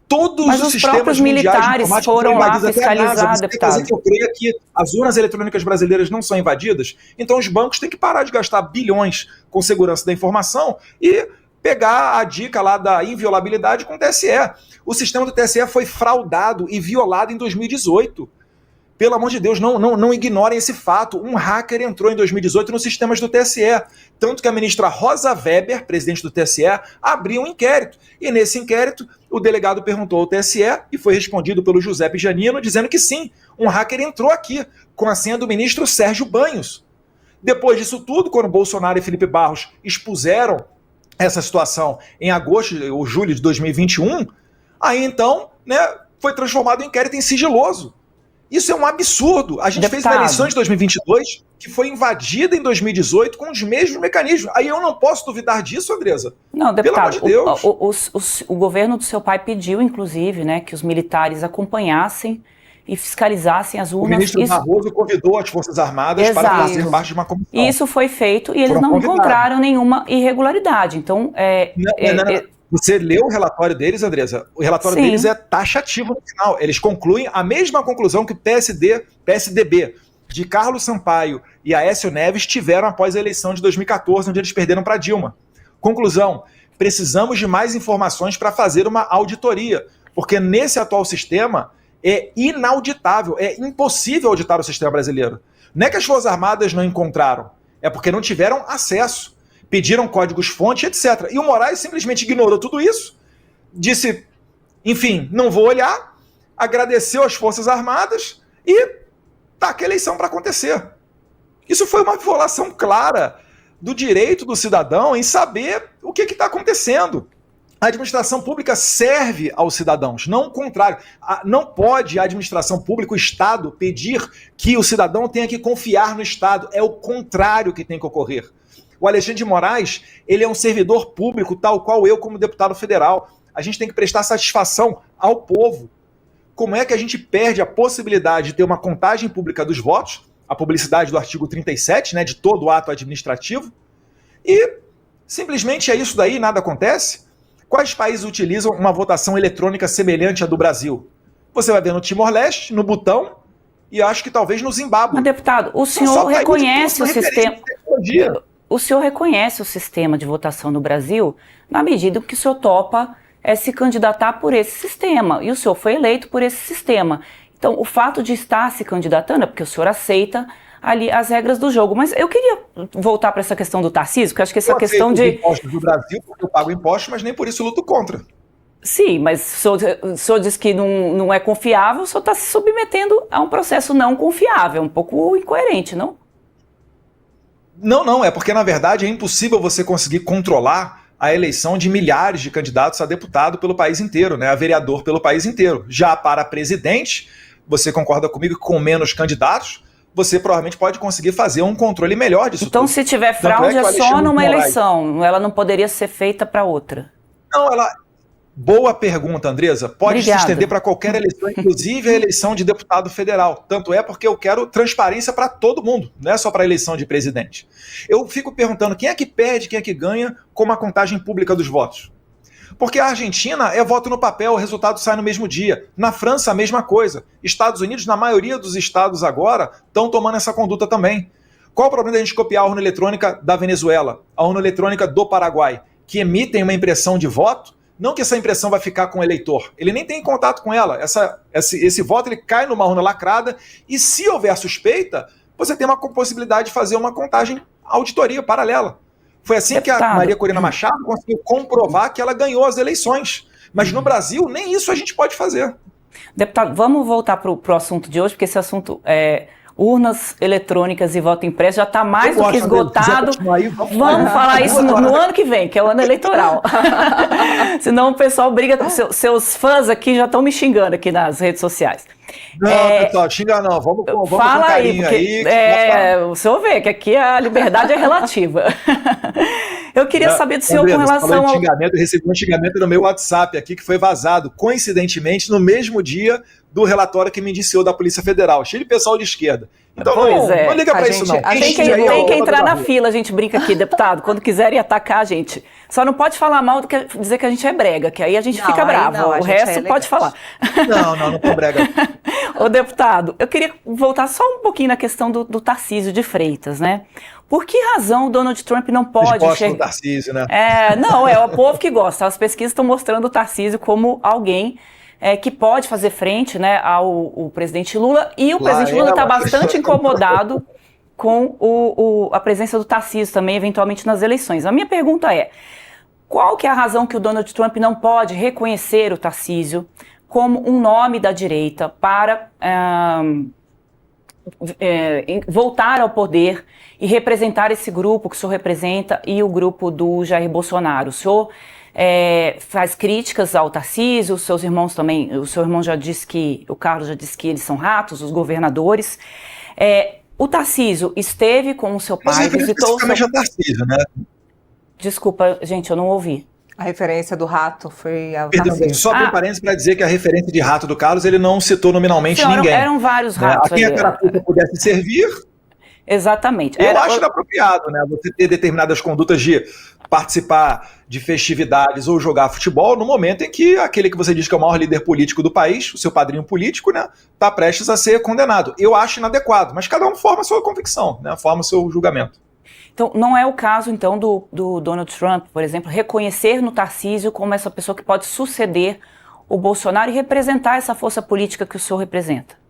Todos Mas os sistemas militares foram lá fiscalizar, deputado. Quer dizer que eu creio que as urnas eletrônicas brasileiras não são invadidas? Então os bancos têm que parar de gastar bilhões com segurança da informação e pegar a dica lá da inviolabilidade com o TSE. O sistema do TSE foi fraudado e violado em 2018. Pelo amor de Deus, não ignorem esse fato. Um hacker entrou em 2018 nos sistemas do TSE. Tanto que a ministra Rosa Weber, presidente do TSE, abriu um inquérito. E nesse inquérito, o delegado perguntou ao TSE e foi respondido pelo Giuseppe Janino, dizendo que sim, um hacker entrou aqui com a senha do ministro Sérgio Banhos. Depois disso tudo, quando Bolsonaro e Felipe Barros expuseram essa situação em agosto ou julho de 2021, aí então, né, foi transformado o inquérito em sigiloso. Isso é um absurdo. A gente fez uma eleição de 2022 que foi invadida em 2018 com os mesmos mecanismos. Aí eu não posso duvidar disso, Andresa. Não, deputado, pelo amor de Deus. O governo do seu pai pediu, inclusive, né, que os militares acompanhassem e fiscalizassem as urnas. O ministro Barroso convidou as Forças Armadas para fazer parte de uma comissão. Isso foi feito e eles não encontraram nenhuma irregularidade. Então, Você leu o relatório deles, Andresa? O relatório deles é taxativo no final. Eles concluem a mesma conclusão que o PSDB, de Carlos Sampaio e Aécio Neves tiveram após a eleição de 2014, onde eles perderam para Dilma. Conclusão: precisamos de mais informações para fazer uma auditoria, porque nesse atual sistema é inauditável, é impossível auditar o sistema brasileiro. Não é que as Forças Armadas não encontraram, é porque não tiveram acesso. Pediram códigos-fonte, etc. E o Moraes simplesmente ignorou tudo isso, disse, enfim, não vou olhar, agradeceu às Forças Armadas e taca a eleição para acontecer. Isso foi uma violação clara do direito do cidadão em saber o que está acontecendo. A administração pública serve aos cidadãos, não o contrário. Não pode a administração pública, o Estado, pedir que o cidadão tenha que confiar no Estado. É o contrário que tem que ocorrer. O Alexandre de Moraes, ele é um servidor público, tal qual eu como deputado federal. A gente tem que prestar satisfação ao povo. Como é que a gente perde a possibilidade de ter uma contagem pública dos votos, a publicidade do artigo 37, né, de todo ato administrativo, e simplesmente é isso daí, nada acontece? Quais países utilizam uma votação eletrônica semelhante à do Brasil? Você vai ver no Timor-Leste, no Butão, e acho que talvez no Zimbábue. Mas, deputado, o senhor reconhece o sistema... O senhor reconhece o sistema de votação no Brasil na medida que o senhor topa se candidatar por esse sistema. E o senhor foi eleito por esse sistema. Então, o fato de estar se candidatando é porque o senhor aceita ali as regras do jogo. Mas eu queria voltar para essa questão do Tarcísio, porque eu acho que essa questão de... impostos do Brasil, porque eu pago impostos, mas nem por isso eu luto contra. Sim, mas o senhor diz que não é confiável, o senhor está se submetendo a um processo não confiável, um pouco incoerente, não? Não, é porque, na verdade, é impossível você conseguir controlar a eleição de milhares de candidatos a deputado pelo país inteiro, né, a vereador pelo país inteiro. Já para presidente, você concorda comigo que com menos candidatos, você provavelmente pode conseguir fazer um controle melhor disso então, tudo. se tiver fraude, é só numa eleição, ela não poderia ser feita para outra? Não, Boa pergunta, Andresa. Pode se estender para qualquer eleição, inclusive a eleição de deputado federal. Tanto é porque eu quero transparência para todo mundo, não é só para a eleição de presidente. Eu fico perguntando quem é que perde, quem é que ganha com uma contagem pública dos votos. Porque a Argentina é voto no papel, o resultado sai no mesmo dia. Na França, a mesma coisa. Estados Unidos, na maioria dos estados agora, estão tomando essa conduta também. Qual o problema da gente copiar a urna eletrônica da Venezuela, a urna eletrônica do Paraguai, que emitem uma impressão de voto? Não que essa impressão vai ficar com o eleitor, ele nem tem contato com ela. Esse voto ele cai numa urna lacrada e, se houver suspeita, você tem uma possibilidade de fazer uma contagem auditoria paralela. Foi assim que a Maria Corina Machado conseguiu comprovar que ela ganhou as eleições. Mas no Brasil, nem isso a gente pode fazer. Deputado, vamos voltar para o assunto de hoje, porque esse assunto é urnas eletrônicas e voto impresso já está mais do que esgotado. Vamos falar isso no ano que vem, que é o ano eleitoral. Senão o pessoal briga, seus fãs aqui já estão me xingando aqui nas redes sociais. Não, pessoal, xinga não, vamos fala com carinho aí. O senhor vê que aqui a liberdade é relativa. Eu queria saber do senhor, André, com relação ao... Eu recebi um xingamento no meu WhatsApp aqui, que foi vazado, coincidentemente, no mesmo dia do relatório que me indiciou da Polícia Federal, cheio de pessoal de esquerda. Então não liga pra isso não. Tem que entrar na fila, a gente brinca aqui, deputado, quando quiserem atacar a gente. Só não pode falar mal do que dizer que a gente é brega, que aí a gente fica bravo. O resto pode falar. Não tô brega. Ô, deputado, eu queria voltar só um pouquinho na questão do Tarcísio de Freitas, né? Por que razão o Donald Trump não pode... Eles gostam do Tarcísio, né? É o povo que gosta. As pesquisas estão mostrando o Tarcísio como alguém que pode fazer frente, né, ao presidente Lula, e o presidente Lula está bastante incomodado com a presença do Tarcísio também, eventualmente, nas eleições. A minha pergunta é, qual que é a razão que o Donald Trump não pode reconhecer o Tarcísio como um nome da direita para voltar ao poder e representar esse grupo que o senhor representa e o grupo do Jair Bolsonaro? O senhor faz críticas ao Tarcísio, os seus irmãos também, o seu irmão já disse que, o Carlos já disse que eles são ratos, os governadores. O Tarcísio esteve com o seu pai, visitou o seu... Tarcísio, né? Desculpa, gente, eu não ouvi. A referência do rato foi a... Só abrir parênteses para dizer que a referência de rato do Carlos, ele não citou nominalmente ninguém. Eram vários ratos. A quem a carapuça pudesse servir... Exatamente. Eu acho inapropriado, né? Você ter determinadas condutas de participar de festividades ou jogar futebol no momento em que aquele que você diz que é o maior líder político do país, o seu padrinho político, né, está prestes a ser condenado. Eu acho inadequado, mas cada um forma a sua convicção, né, forma o seu julgamento. Então, não é o caso, então, do Donald Trump, por exemplo, reconhecer no Tarcísio como essa pessoa que pode suceder o Bolsonaro e representar essa força política que o senhor representa?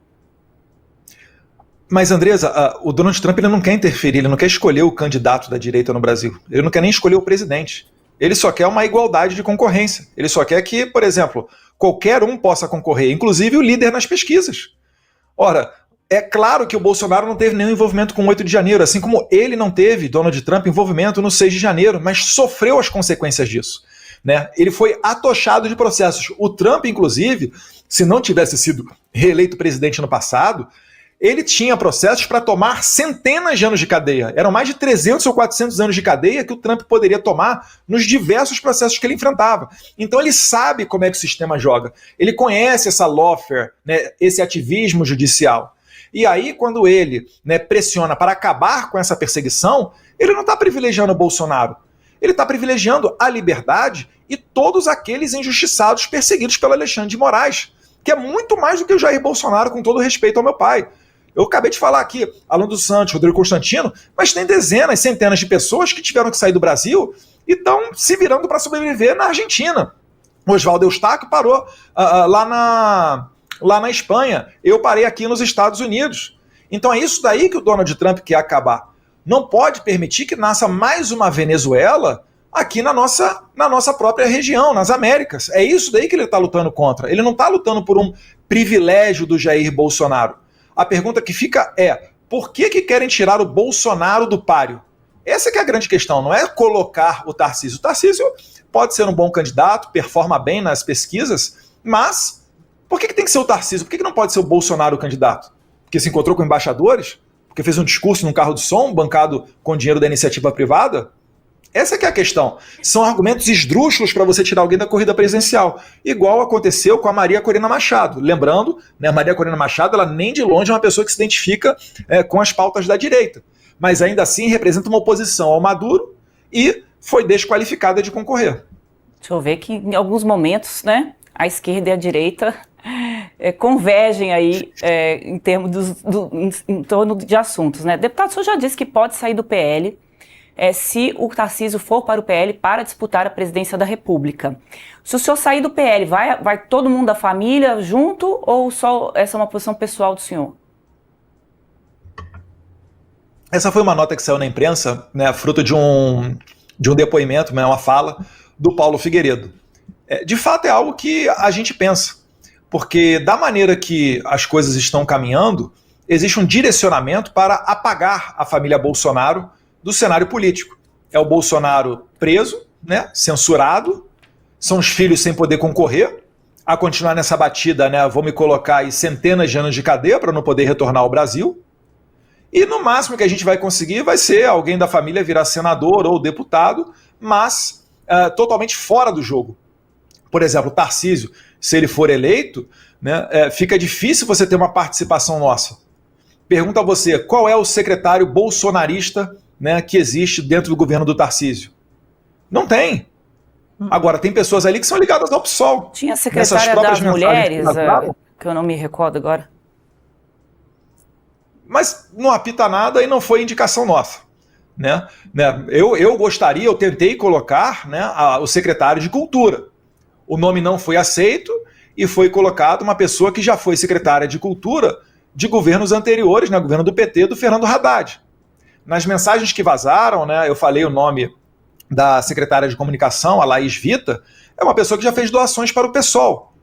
Mas, Andresa, o Donald Trump ele não quer interferir, ele não quer escolher o candidato da direita no Brasil. Ele não quer nem escolher o presidente. Ele só quer uma igualdade de concorrência. Ele só quer que, por exemplo, qualquer um possa concorrer, inclusive o líder nas pesquisas. Ora, é claro que o Bolsonaro não teve nenhum envolvimento com o 8 de janeiro, assim como ele não teve, Donald Trump, envolvimento no 6 de janeiro, mas sofreu as consequências disso. Né? Ele foi atochado de processos. O Trump, inclusive, se não tivesse sido reeleito presidente no passado, ele tinha processos para tomar centenas de anos de cadeia. Eram mais de 300 ou 400 anos de cadeia que o Trump poderia tomar nos diversos processos que ele enfrentava. Então ele sabe como é que o sistema joga. Ele conhece essa lawfare, né, esse ativismo judicial. E aí, quando ele, né, pressiona para acabar com essa perseguição, ele não está privilegiando o Bolsonaro. Ele está privilegiando a liberdade e todos aqueles injustiçados perseguidos pelo Alexandre de Moraes, que é muito mais do que o Jair Bolsonaro, com todo respeito ao meu pai. Eu acabei de falar aqui, Alan dos Santos, Rodrigo Constantino, mas tem dezenas, centenas de pessoas que tiveram que sair do Brasil e estão se virando para sobreviver na Argentina. O Oswaldo Eustáquio parou lá na Espanha. Eu parei aqui nos Estados Unidos. Então é isso daí que o Donald Trump quer acabar. Não pode permitir que nasça mais uma Venezuela aqui na nossa própria região, nas Américas. É isso daí que ele está lutando contra. Ele não está lutando por um privilégio do Jair Bolsonaro. A pergunta que fica é, por que querem tirar o Bolsonaro do páreo? Essa que é a grande questão, não é colocar o Tarcísio. O Tarcísio pode ser um bom candidato, performa bem nas pesquisas, mas por que tem que ser o Tarcísio? Por que não pode ser o Bolsonaro o candidato? Porque se encontrou com embaixadores? Porque fez um discurso num carro de som, bancado com dinheiro da iniciativa privada? Essa que é a questão. São argumentos esdrúxulos para você tirar alguém da corrida presidencial. Igual aconteceu com a Maria Corina Machado. Lembrando, né, a Maria Corina Machado, ela nem de longe é uma pessoa que se identifica com as pautas da direita. Mas ainda assim representa uma oposição ao Maduro e foi desqualificada de concorrer. Deixa eu ver que em alguns momentos, né, a esquerda e a direita convergem aí em termos em torno de assuntos, né? Deputado, o senhor já disse que pode sair do PL se o Tarcísio for para o PL para disputar a presidência da República. Se o senhor sair do PL, vai todo mundo da família junto ou só essa é uma posição pessoal do senhor? Essa foi uma nota que saiu na imprensa, né, fruto de um depoimento, né, uma fala do Paulo Figueiredo. De fato é algo que a gente pensa, porque da maneira que as coisas estão caminhando, existe um direcionamento para apagar a família Bolsonaro do cenário político. É o Bolsonaro preso, né, censurado, são os filhos sem poder concorrer, a continuar nessa batida, né, vou me colocar aí centenas de anos de cadeia para não poder retornar ao Brasil, e no máximo que a gente vai conseguir vai ser alguém da família virar senador ou deputado, mas totalmente fora do jogo. Por exemplo, o Tarcísio, se ele for eleito, né, fica difícil você ter uma participação nossa. Pergunta a você, qual é o secretário bolsonarista, né, que existe dentro do governo do Tarcísio? Não tem. Agora, tem pessoas ali que são ligadas ao PSOL. Tinha a secretária das mulheres, que eu não me recordo agora. Mas não apita nada e não foi indicação nossa. Né? Eu gostaria, eu tentei colocar, né, o secretário de Cultura. O nome não foi aceito e foi colocado uma pessoa que já foi secretária de Cultura de governos anteriores, né, governo do PT, do Fernando Haddad. Nas mensagens que vazaram, né, eu falei o nome da secretária de Comunicação, a Laís Vita, é uma pessoa que já fez doações para o PSOL.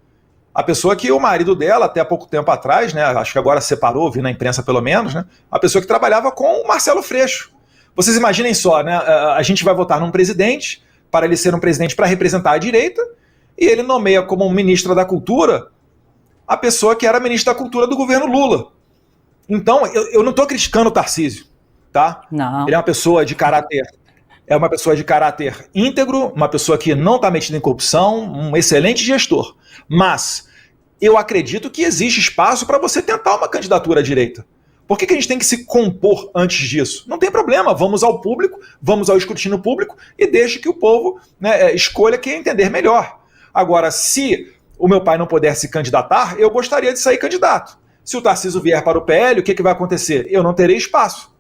A pessoa que o marido dela, até há pouco tempo atrás, né, acho que agora separou, vi na imprensa pelo menos, né, a pessoa que trabalhava com o Marcelo Freixo. Vocês imaginem só, né, a gente vai votar num presidente, para ele ser um presidente para representar a direita, e ele nomeia como ministra da Cultura a pessoa que era ministra da Cultura do governo Lula. Então, eu não estou criticando o Tarcísio, tá? Não. Ele é uma pessoa de caráter... É uma pessoa de caráter íntegro, uma pessoa que não está metida em corrupção, um excelente gestor. Mas eu acredito que existe espaço para você tentar uma candidatura à direita. Por que a gente tem que se compor antes disso? Não tem problema, vamos ao público, vamos ao escrutínio público e deixe que o povo, né, escolha quem entender melhor. Agora, se o meu pai não puder se candidatar, eu gostaria de sair candidato. Se o Tarcísio vier para o PL, o que vai acontecer? Eu não terei espaço.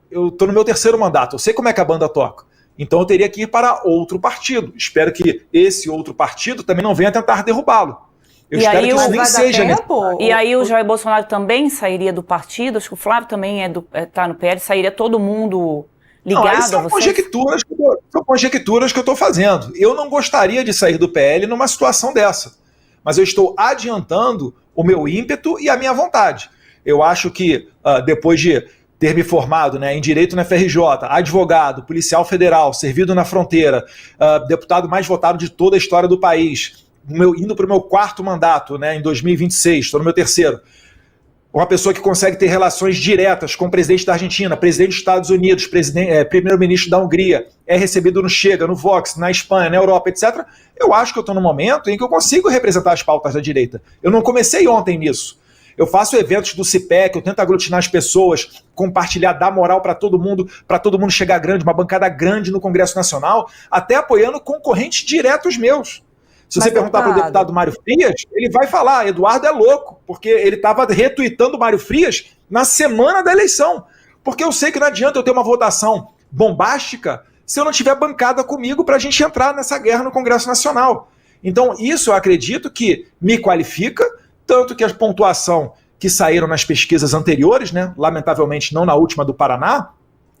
Eu estou no meu 3º mandato, eu sei como é que a banda toca. Então eu teria que ir para outro partido. Espero que esse outro partido também não venha tentar derrubá-lo. Eu espero que isso nem seja necessário. E aí o Jair Bolsonaro também sairia do partido? Acho que o Flávio também está no PL, sairia todo mundo ligado a são vocês? São conjecturas que eu estou fazendo. Eu não gostaria de sair do PL numa situação dessa. Mas eu estou adiantando o meu ímpeto e a minha vontade. Eu acho que depois de ter me formado, né, em Direito na FRJ, advogado, policial federal, servido na fronteira, deputado mais votado de toda a história do país, indo para o meu 4º mandato, né, em 2026, estou no meu 3º. Uma pessoa que consegue ter relações diretas com o presidente da Argentina, presidente dos Estados Unidos, primeiro-ministro da Hungria, é recebido no Chega, no Vox, na Espanha, na Europa, etc. Eu acho que eu estou num momento em que eu consigo representar as pautas da direita. Eu não comecei ontem nisso. Eu faço eventos do CIPEC, eu tento aglutinar as pessoas, compartilhar, dar moral para todo mundo chegar grande, uma bancada grande no Congresso Nacional, até apoiando concorrentes diretos meus. Se você perguntar para o deputado Mário Frias, ele vai falar, Eduardo é louco, porque ele estava retuitando o Mário Frias na semana da eleição. Porque eu sei que não adianta eu ter uma votação bombástica se eu não tiver bancada comigo para a gente entrar nessa guerra no Congresso Nacional. Então isso eu acredito que me qualifica, tanto que a pontuação que saíram nas pesquisas anteriores, né, lamentavelmente não na última do Paraná,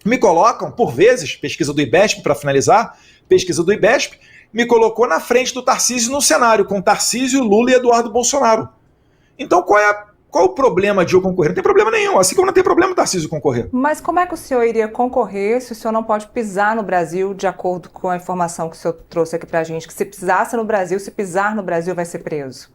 me colocam, por vezes, pesquisa do IBESP para finalizar, pesquisa do IBESP, me colocou na frente do Tarcísio no cenário, com Tarcísio, Lula e Eduardo Bolsonaro. Então qual o problema de eu concorrer? Não tem problema nenhum, assim como não tem problema o Tarcísio concorrer. Mas como é que o senhor iria concorrer se o senhor não pode pisar no Brasil, de acordo com a informação que o senhor trouxe aqui pra gente, que se pisasse no Brasil, se pisar no Brasil vai ser preso?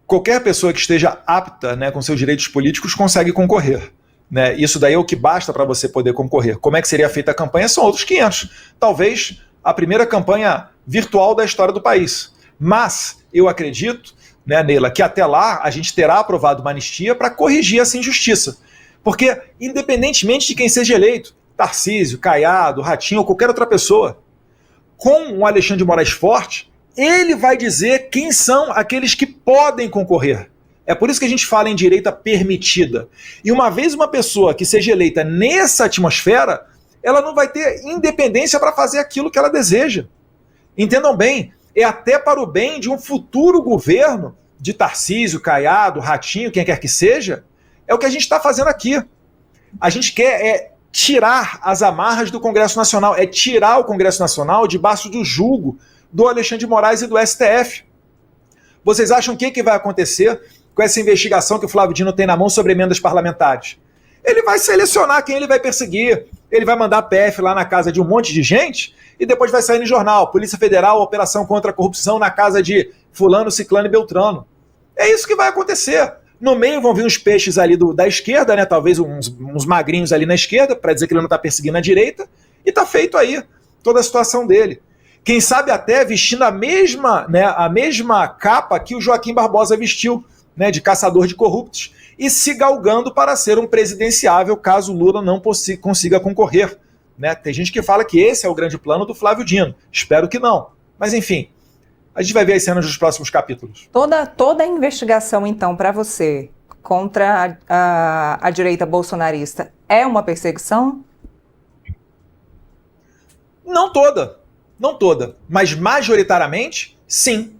Qualquer pessoa que esteja apta, né, com seus direitos políticos consegue concorrer. Né? Isso daí é o que basta para você poder concorrer. Como é que seria feita a campanha? São outros 500. Talvez a primeira campanha virtual da história do país. Mas eu acredito, né, Neila, que até lá a gente terá aprovado uma anistia para corrigir essa injustiça. Porque, independentemente de quem seja eleito, Tarcísio, Caiado, Ratinho ou qualquer outra pessoa, com o Alexandre de Moraes forte, ele vai dizer quem são aqueles que podem concorrer. É por isso que a gente fala em direita permitida. E uma vez uma pessoa que seja eleita nessa atmosfera, ela não vai ter independência para fazer aquilo que ela deseja. Entendam bem, é até para o bem de um futuro governo de Tarcísio, Caiado, Ratinho, quem quer que seja, é o que a gente está fazendo aqui. A gente quer tirar as amarras do Congresso Nacional, é tirar o Congresso Nacional debaixo do jugo do Alexandre de Moraes e do STF. Vocês acham o que vai acontecer com essa investigação que o Flávio Dino tem na mão sobre emendas parlamentares? Ele vai selecionar quem ele vai perseguir, ele vai mandar PF lá na casa de um monte de gente e depois vai sair no jornal, Polícia Federal, Operação contra a Corrupção na casa de fulano, ciclano e beltrano. É isso que vai acontecer. No meio vão vir uns peixes ali da esquerda, né? Talvez uns magrinhos ali na esquerda, para dizer que ele não está perseguindo a direita, e está feito aí toda a situação dele. Quem sabe até vestindo a mesma capa que o Joaquim Barbosa vestiu, né, de caçador de corruptos, e se galgando para ser um presidenciável caso Lula não consiga concorrer. Né? Tem gente que fala que esse é o grande plano do Flávio Dino. Espero que não. Mas enfim, a gente vai ver as cenas dos próximos capítulos. Toda a investigação, então, para você, contra a direita bolsonarista, é uma perseguição? Não toda, mas majoritariamente, sim.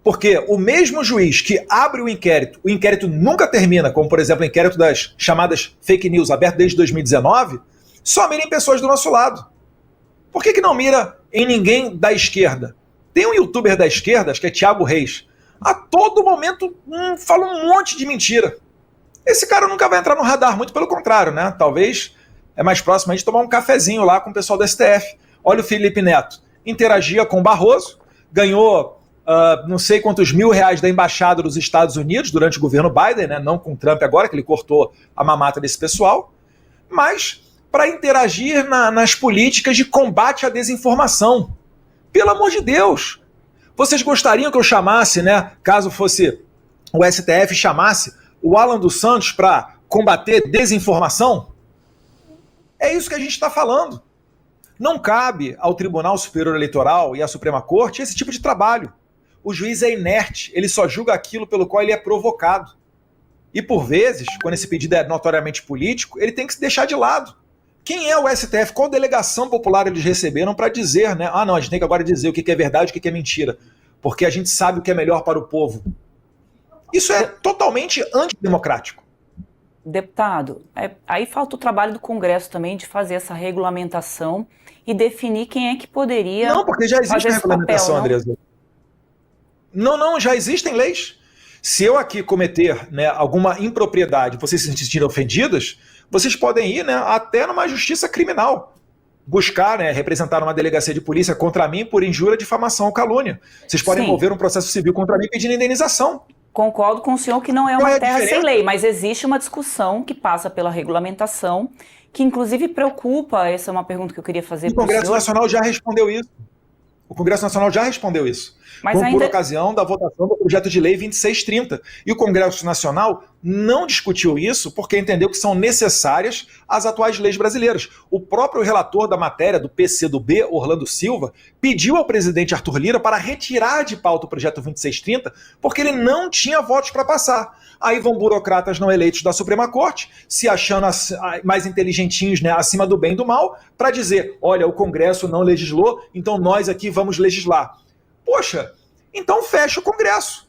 Porque o mesmo juiz que abre o inquérito nunca termina, como por exemplo o inquérito das chamadas fake news, aberto desde 2019, só mira em pessoas do nosso lado. Por que não mira em ninguém da esquerda? Tem um youtuber da esquerda, acho que é Thiago Reis, a todo momento fala um monte de mentira. Esse cara nunca vai entrar no radar, muito pelo contrário, né? Talvez é mais próximo a gente tomar um cafezinho lá com o pessoal do STF. Olha o Felipe Neto, interagia com o Barroso, ganhou não sei quantos R$1.000 da embaixada dos Estados Unidos durante o governo Biden, né? Não com o Trump agora, que ele cortou a mamata desse pessoal, mas para interagir nas políticas de combate à desinformação. Pelo amor de Deus! Vocês gostariam que eu chamasse, né, caso fosse o STF, chamasse o Alan dos Santos para combater desinformação? É isso que a gente está falando. Não cabe ao Tribunal Superior Eleitoral e à Suprema Corte esse tipo de trabalho. O juiz é inerte, ele só julga aquilo pelo qual ele é provocado. E por vezes, quando esse pedido é notoriamente político, ele tem que se deixar de lado. Quem é o STF? Qual delegação popular eles receberam para dizer, né? Ah, não, a gente tem que agora dizer o que é verdade e o que é mentira, porque a gente sabe o que é melhor para o povo. Isso é totalmente antidemocrático. Deputado, aí falta o trabalho do Congresso também de fazer essa regulamentação e definir quem é que poderia. Não, porque já existe regulamentação, papel, Andresa. Não, já existem leis. Se eu aqui cometer, né, alguma impropriedade, vocês se sentirem ofendidas, vocês podem ir, né, até numa justiça criminal. Buscar, né, representar uma delegacia de polícia contra mim por injúria, difamação ou calúnia. Vocês podem mover um processo civil contra mim pedindo indenização. Concordo com o senhor que não é uma terra sem lei, mas existe uma discussão que passa pela regulamentação, que inclusive preocupa, essa é uma pergunta que eu queria fazer para o senhor. O Congresso Nacional já respondeu isso. O Congresso Nacional já respondeu isso. Mas por ocasião da votação do projeto de lei 2630. E o Congresso Nacional não discutiu isso porque entendeu que são necessárias as atuais leis brasileiras. O próprio relator da matéria do PCdoB, Orlando Silva, pediu ao presidente Arthur Lira para retirar de pauta o projeto 2630 porque ele não tinha votos para passar. Aí vão burocratas não eleitos da Suprema Corte, se achando mais inteligentinhos, né, acima do bem e do mal, para dizer, olha, o Congresso não legislou, então nós aqui vamos legislar. Poxa, então fecha o Congresso.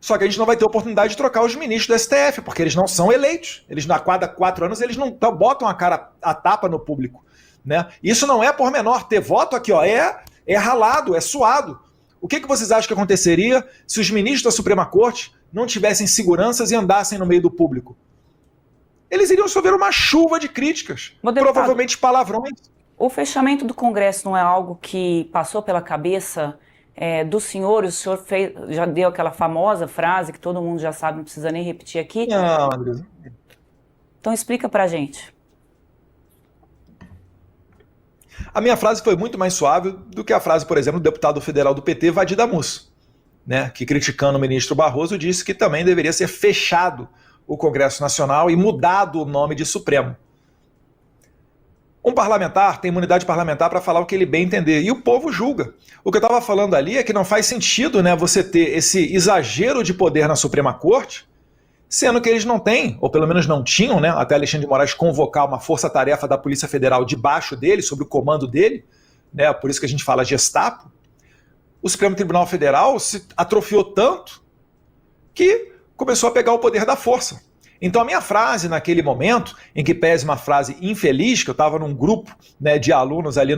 Só que a gente não vai ter oportunidade de trocar os ministros do STF, porque eles não são eleitos. Eles, a cada 4 anos, eles não botam a cara a tapa no público. né? Isso não é pormenor, ter voto aqui, ó, é ralado, é suado. O que vocês acham que aconteceria se os ministros da Suprema Corte não tivessem seguranças e andassem no meio do público? Eles iriam sofrer uma chuva de críticas, provavelmente palavrões. O fechamento do Congresso não é algo que passou pela cabeça do senhor? O senhor já deu aquela famosa frase que todo mundo já sabe, não precisa nem repetir aqui. Não, André. Então explica pra gente. A minha frase foi muito mais suave do que a frase, por exemplo, do deputado federal do PT, Vadi Damus, né, que, criticando o ministro Barroso, disse que também deveria ser fechado o Congresso Nacional e mudado o nome de Supremo. Um parlamentar tem imunidade parlamentar para falar o que ele bem entender, e o povo julga. O que eu estava falando ali é que não faz sentido, né, você ter esse exagero de poder na Suprema Corte, sendo que eles não têm, ou pelo menos não tinham, né, até Alexandre de Moraes convocar uma força-tarefa da Polícia Federal debaixo dele, sob o comando dele, né, por isso que a gente fala Gestapo. O Supremo Tribunal Federal se atrofiou tanto que começou a pegar o poder da força. Então a minha frase naquele momento, em que pese uma frase infeliz, que eu estava num grupo, né, de alunos ali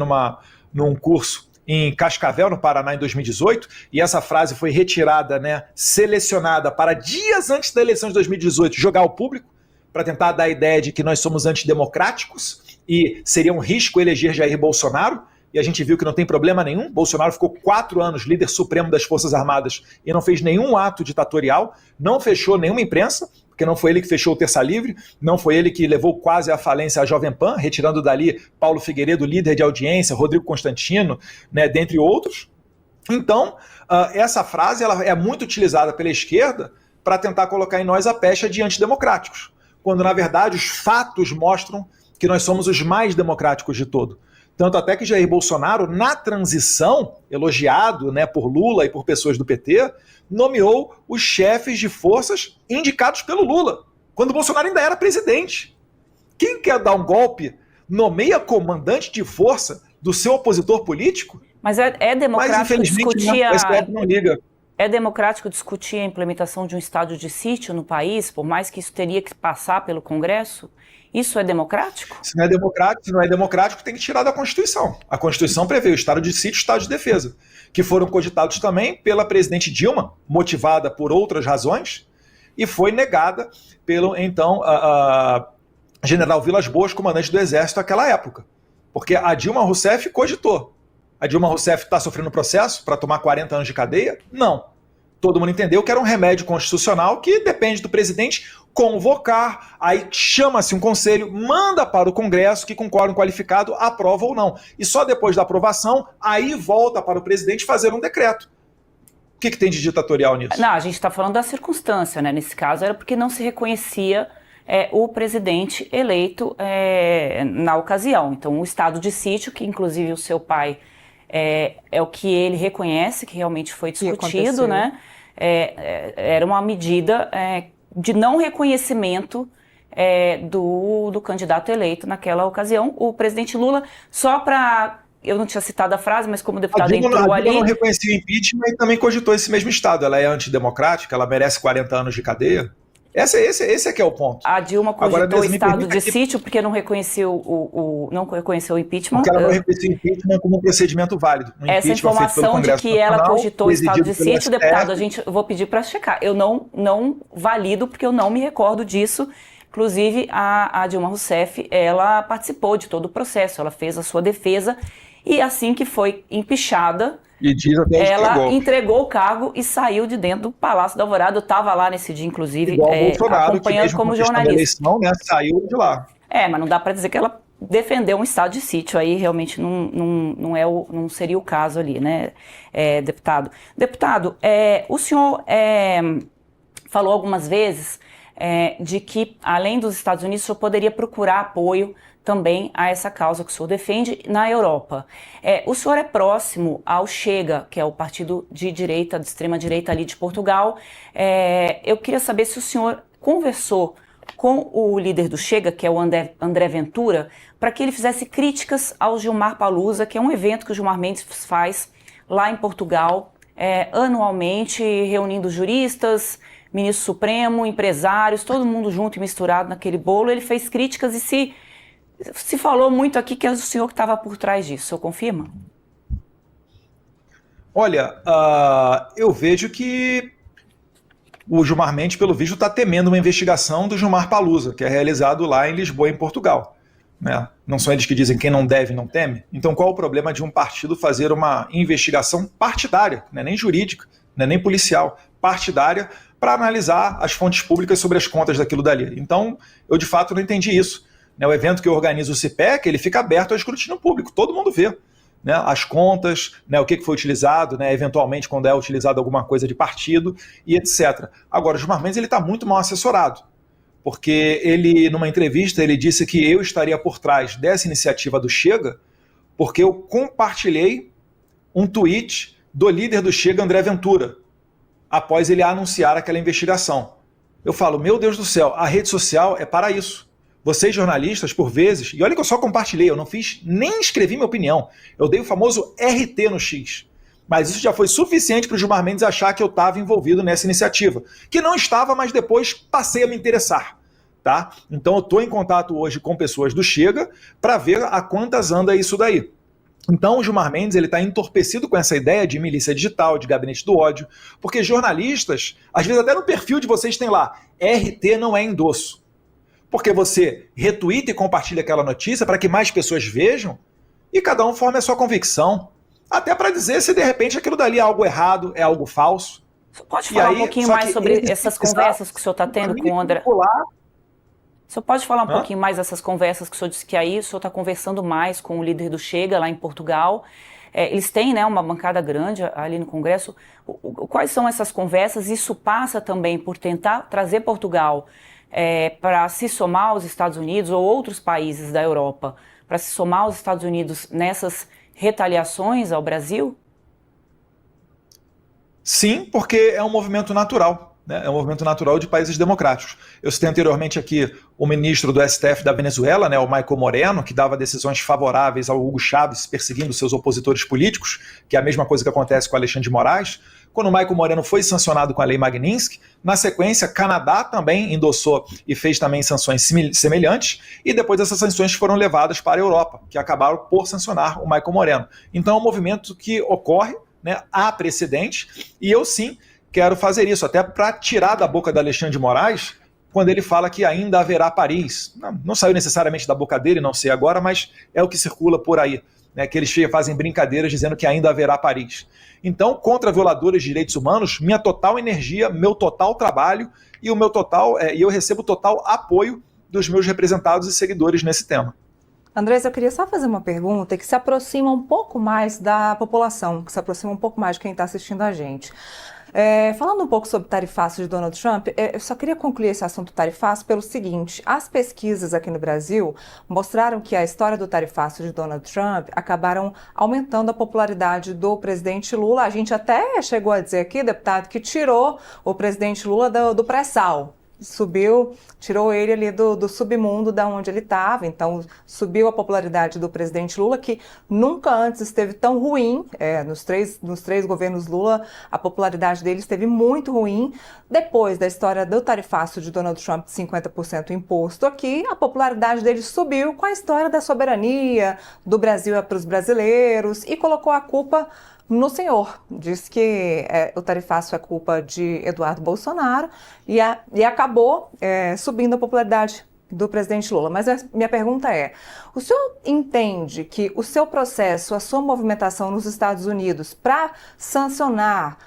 num curso em Cascavel, no Paraná, em 2018, e essa frase foi retirada, né, selecionada para dias antes da eleição de 2018, jogar ao público, para tentar dar a ideia de que nós somos antidemocráticos e seria um risco eleger Jair Bolsonaro, e a gente viu que não tem problema nenhum. Bolsonaro ficou 4 anos líder supremo das Forças Armadas e não fez nenhum ato ditatorial, não fechou nenhuma imprensa, porque não foi ele que fechou o Terça Livre, não foi ele que levou quase à falência a Jovem Pan, retirando dali Paulo Figueiredo, líder de audiência, Rodrigo Constantino, né, dentre outros. Então, essa frase ela é muito utilizada pela esquerda para tentar colocar em nós a pecha de antidemocráticos, quando, na verdade, os fatos mostram que nós somos os mais democráticos de todo. Tanto até que Jair Bolsonaro, na transição, elogiado, né, por Lula e por pessoas do PT, nomeou os chefes de forças indicados pelo Lula, quando o Bolsonaro ainda era presidente. Quem quer dar um golpe nomeia comandante de força do seu opositor político? Mas é democrático discutir não liga. É democrático discutir a implementação de um estado de sítio no país, por mais que isso teria que passar pelo Congresso? Isso é democrático? Se não é democrático, tem que tirar da Constituição. A Constituição prevê o estado de sítio e o estado de defesa, que foram cogitados também pela presidente Dilma, motivada por outras razões, e foi negada pelo, então, general Vilas Boas, comandante do Exército naquela época. Porque a Dilma Rousseff cogitou. A Dilma Rousseff está sofrendo processo para tomar 40 anos de cadeia? Não. Todo mundo entendeu que era um remédio constitucional que depende do presidente convocar, aí chama-se um conselho, manda para o Congresso que com quórum qualificado aprova ou não. E só depois da aprovação, aí volta para o presidente fazer um decreto. O que tem de ditatorial nisso? Não, a gente está falando da circunstância, né? Nesse caso era porque não se reconhecia o presidente eleito na ocasião. Então o estado de sítio, que inclusive o seu pai é o que ele reconhece, que realmente foi discutido, né? Era uma medida de não reconhecimento do candidato eleito naquela ocasião. O presidente Lula, só para... Eu não tinha citado a frase, mas como o deputado entrou ali... A Dilma não reconhecia o impeachment e também cogitou esse mesmo estado. Ela é antidemocrática, ela merece 40 anos de cadeia. Esse é que é o ponto. A Dilma cogitou o estado de sítio porque não reconheceu não reconheceu o impeachment. Porque ela não reconheceu o impeachment como um procedimento válido. Essa informação de que ela cogitou o estado de sítio, deputado, eu vou pedir para checar. Eu não valido porque eu não me recordo disso. Inclusive, a Dilma Rousseff, ela participou de todo o processo, ela fez a sua defesa e assim que foi empichada, ela entregou o cargo e saiu de dentro do Palácio da Alvorada. Eu estava lá nesse dia, incluve, acompanhando como jornalista. Eleição, né, saiu de lá. Mas não dá para dizer que ela defendeu um estado de sítio, aí realmente não seria o caso ali, né, deputado. Deputado, o senhor falou algumas vezes de que, além dos Estados Unidos, o senhor poderia procurar apoio também a essa causa que o senhor defende na Europa. O senhor é próximo ao Chega, que é o partido de direita, de extrema-direita ali de Portugal. Eu queria saber se o senhor conversou com o líder do Chega, que é o André Ventura, para que ele fizesse críticas ao Gilmar Palusa, que é um evento que o Gilmar Mendes faz lá em Portugal, anualmente, reunindo juristas, ministro supremo, empresários, todo mundo junto e misturado naquele bolo. Ele fez críticas e se Se falou muito aqui que é o senhor que estava por trás disso, o senhor confirma? Olha, eu vejo que o Gilmar Mendes, pelo visto, está temendo uma investigação do Gilmar Palusa, que é realizado lá em Lisboa, em Portugal. Né? Não são eles que dizem quem não deve não teme? Então qual o problema de um partido fazer uma investigação partidária, não é nem jurídica, não é nem policial, partidária, para analisar as fontes públicas sobre as contas daquilo dali? Então eu de fato não entendi isso. O evento que eu organizo o CIPEC, ele fica aberto ao escrutínio público, todo mundo vê. Né, as contas, né, o que foi utilizado, né, eventualmente quando é utilizado alguma coisa de partido e etc. Agora, o Gilmar Mendes está muito mal assessorado, porque ele, numa entrevista, ele disse que eu estaria por trás dessa iniciativa do Chega, porque eu compartilhei um tweet do líder do Chega, André Ventura, após ele anunciar aquela investigação. Eu falo, meu Deus do céu, a rede social é para isso. Vocês jornalistas, por vezes, e olha que eu só compartilhei, eu não fiz, nem escrevi minha opinião, eu dei o famoso RT no X. Mas isso já foi suficiente para o Gilmar Mendes achar que eu estava envolvido nessa iniciativa. Que não estava, mas depois passei a me interessar. Tá? Então eu estou em contato hoje com pessoas do Chega para ver a quantas anda isso daí. Então o Gilmar Mendes está entorpecido com essa ideia de milícia digital, de gabinete do ódio, porque jornalistas, às vezes até no perfil de vocês tem lá, RT não é endosso. Porque você retuita e compartilha aquela notícia para que mais pessoas vejam e cada um forme a sua convicção. Até para dizer se de repente aquilo dali é algo errado, é algo falso. Você pode falar um pouquinho mais sobre essas conversas que o senhor está tendo com o André? O senhor pode falar um pouquinho mais dessas conversas que o senhor disse que aí o senhor está conversando mais com o líder do Chega lá em Portugal. Eles têm, né, uma bancada grande ali no Congresso. Quais são essas conversas? Isso passa também por tentar trazer Portugal para se somar aos Estados Unidos ou outros países da Europa, para se somar aos Estados Unidos nessas retaliações ao Brasil? Sim, porque é um movimento natural, né? É um movimento natural de países democráticos. Eu citei anteriormente aqui o ministro do STF da Venezuela, né, o Michael Moreno, que dava decisões favoráveis ao Hugo Chávez perseguindo seus opositores políticos, que é a mesma coisa que acontece com o Alexandre de Moraes. Quando o Michael Moreno foi sancionado com a Lei Magnitsky, na sequência, Canadá também endossou e fez também sanções semelhantes, e depois essas sanções foram levadas para a Europa, que acabaram por sancionar o Michael Moreno. Então é um movimento que ocorre, né, há precedente, e eu sim quero fazer isso, até para tirar da boca do Alexandre de Moraes, quando ele fala que ainda haverá Paris. Não saiu necessariamente da boca dele, não sei agora, mas é o que circula por aí. Né, que eles fazem brincadeiras dizendo que ainda haverá Paris. Então, contra violadores de direitos humanos, minha total energia, meu total trabalho e o meu total, eu recebo total apoio dos meus representados e seguidores nesse tema. Andrés, eu queria só fazer uma pergunta que se aproxima um pouco mais da população, que se aproxima um pouco mais de quem está assistindo a gente. Falando um pouco sobre tarifaço de Donald Trump, eu só queria concluir esse assunto tarifaço pelo seguinte: as pesquisas aqui no Brasil mostraram que a história do tarifaço de Donald Trump acabaram aumentando a popularidade do presidente Lula. A gente até chegou a dizer aqui, deputado, que tirou o presidente Lula do pré-sal. Subiu, tirou ele ali do submundo da onde ele estava, então subiu a popularidade do presidente Lula, que nunca antes esteve tão ruim. Nos três governos Lula, a popularidade dele esteve muito ruim. Depois da história do tarifaço de Donald Trump de 50% imposto aqui, a popularidade dele subiu com a história da soberania do Brasil para os brasileiros e colocou a culpa no senhor. Diz que o tarifaço é culpa de Eduardo Bolsonaro e acabou subindo a popularidade do presidente Lula. Mas a minha pergunta é: o senhor entende que o seu processo, a sua movimentação nos Estados Unidos para sancionar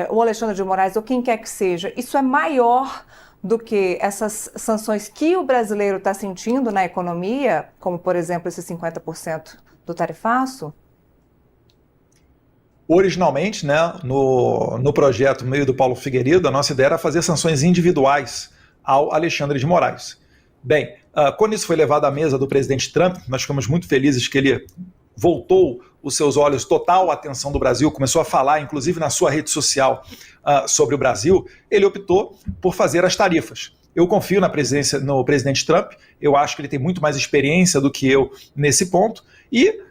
o Alexandre de Moraes ou quem quer que seja, isso é maior do que essas sanções que o brasileiro está sentindo na economia, como, por exemplo, esse 50% do tarifaço? Originalmente, né, no projeto meio do Paulo Figueiredo, a nossa ideia era fazer sanções individuais ao Alexandre de Moraes. Bem, quando isso foi levado à mesa do presidente Trump, nós ficamos muito felizes que ele voltou os seus olhos total à atenção do Brasil, começou a falar, inclusive na sua rede social, sobre o Brasil. Ele optou por fazer as tarifas. Eu confio no presidente Trump, eu acho que ele tem muito mais experiência do que eu nesse ponto, e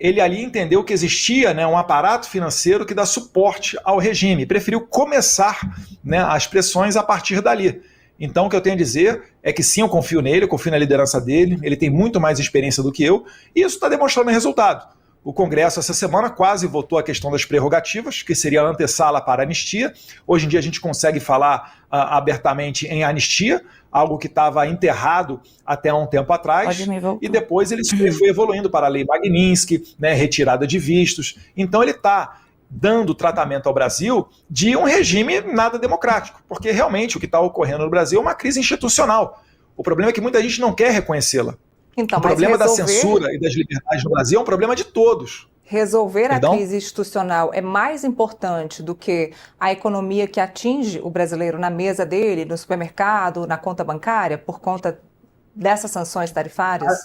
ele ali entendeu que existia, né, um aparato financeiro que dá suporte ao regime, preferiu começar, né, as pressões a partir dali. Então, o que eu tenho a dizer é que sim, eu confio nele, eu confio na liderança dele, ele tem muito mais experiência do que eu, e isso está demonstrando resultado. O Congresso, essa semana, quase votou a questão das prerrogativas, que seria a antessala para a anistia. Hoje em dia a gente consegue falar abertamente em anistia, algo que estava enterrado até um tempo atrás, e depois ele foi evoluindo para a Lei Magnitsky, né, retirada de vistos. Então ele está dando tratamento ao Brasil de um regime nada democrático, porque realmente o que está ocorrendo no Brasil é uma crise institucional. O problema é que muita gente não quer reconhecê-la. Então, o problema da censura e das liberdades no Brasil é um problema de todos. Resolver a crise institucional é mais importante do que a economia que atinge o brasileiro na mesa dele, no supermercado, na conta bancária, por conta dessas sanções tarifárias?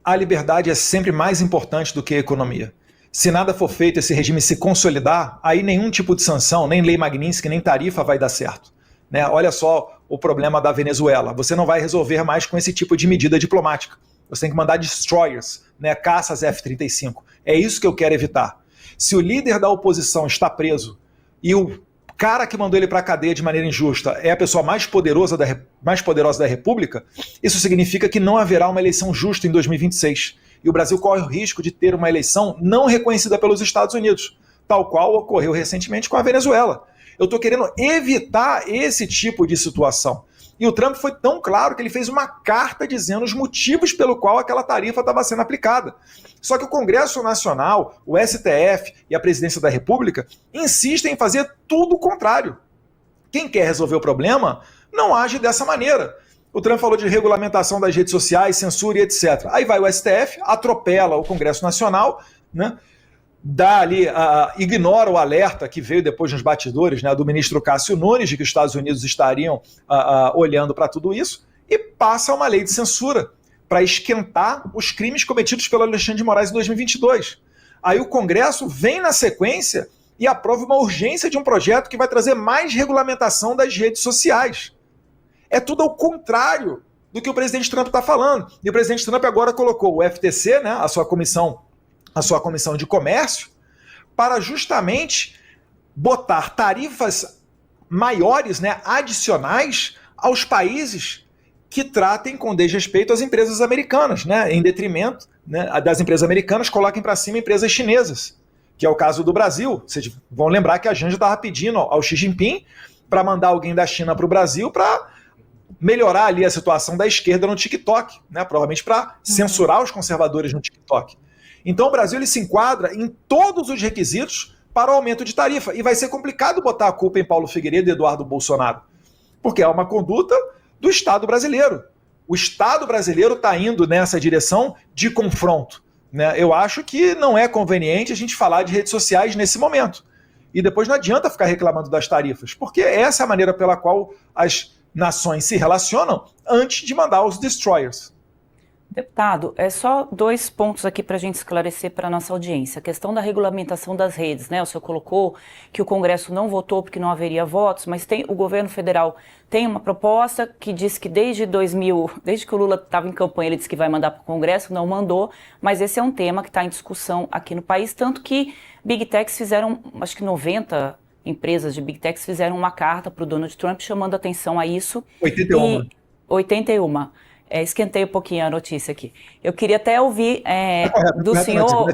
A liberdade é sempre mais importante do que a economia. Se nada for feito, esse regime se consolidar, aí nenhum tipo de sanção, nem lei Magnitsky, nem tarifa vai dar certo. Né? Olha só o problema da Venezuela. Você não vai resolver mais com esse tipo de medida diplomática. Você tem que mandar destroyers, né? Caças F-35. É isso que eu quero evitar. Se o líder da oposição está preso e o cara que mandou ele para a cadeia de maneira injusta é a pessoa mais poderosa da República, isso significa que não haverá uma eleição justa em 2026. E o Brasil corre o risco de ter uma eleição não reconhecida pelos Estados Unidos, tal qual ocorreu recentemente com a Venezuela. Eu estou querendo evitar esse tipo de situação. E o Trump foi tão claro que ele fez uma carta dizendo os motivos pelo qual aquela tarifa estava sendo aplicada. Só que o Congresso Nacional, o STF e a Presidência da República insistem em fazer tudo o contrário. Quem quer resolver o problema não age dessa maneira. O Trump falou de regulamentação das redes sociais, censura e etc. Aí vai o STF, atropela o Congresso Nacional, né? Dá ali, ignora o alerta que veio depois nos bastidores, né, do ministro Cássio Nunes, de que os Estados Unidos estariam olhando para tudo isso, e passa uma lei de censura para esquentar os crimes cometidos pelo Alexandre de Moraes em 2022. Aí o Congresso vem na sequência e aprova uma urgência de um projeto que vai trazer mais regulamentação das redes sociais. É tudo ao contrário do que o presidente Trump está falando. E o presidente Trump agora colocou o FTC, né, a sua comissão de comércio, para justamente botar tarifas maiores, né, adicionais aos países que tratem com desrespeito as empresas americanas, né, em detrimento, né, das empresas americanas, coloquem para cima empresas chinesas, que é o caso do Brasil. Vocês vão lembrar que a Janja estava pedindo ao Xi Jinping para mandar alguém da China para o Brasil para melhorar ali a situação da esquerda no TikTok, né, provavelmente para censurar os conservadores no TikTok. Então o Brasil ele se enquadra em todos os requisitos para o aumento de tarifa. E vai ser complicado botar a culpa em Paulo Figueiredo e Eduardo Bolsonaro, porque é uma conduta do Estado brasileiro. O Estado brasileiro está indo nessa direção de confronto. Né? Eu acho que não é conveniente a gente falar de redes sociais nesse momento. E depois não adianta ficar reclamando das tarifas, porque essa é a maneira pela qual as nações se relacionam antes de mandar os destroyers. Deputado, é só 2 pontos aqui para a gente esclarecer para a nossa audiência. A questão da regulamentação das redes, né? O senhor colocou que o Congresso não votou porque não haveria votos, mas o governo federal tem uma proposta que diz que desde que o Lula estava em campanha, ele disse que vai mandar para o Congresso, não mandou, mas esse é um tema que está em discussão aqui no país, tanto que Big Techs fizeram, acho que 90 empresas de Big Techs fizeram uma carta para o Donald Trump chamando atenção a isso. 81. 81. Esquentei um pouquinho a notícia aqui. Eu queria até ouvir do senhor...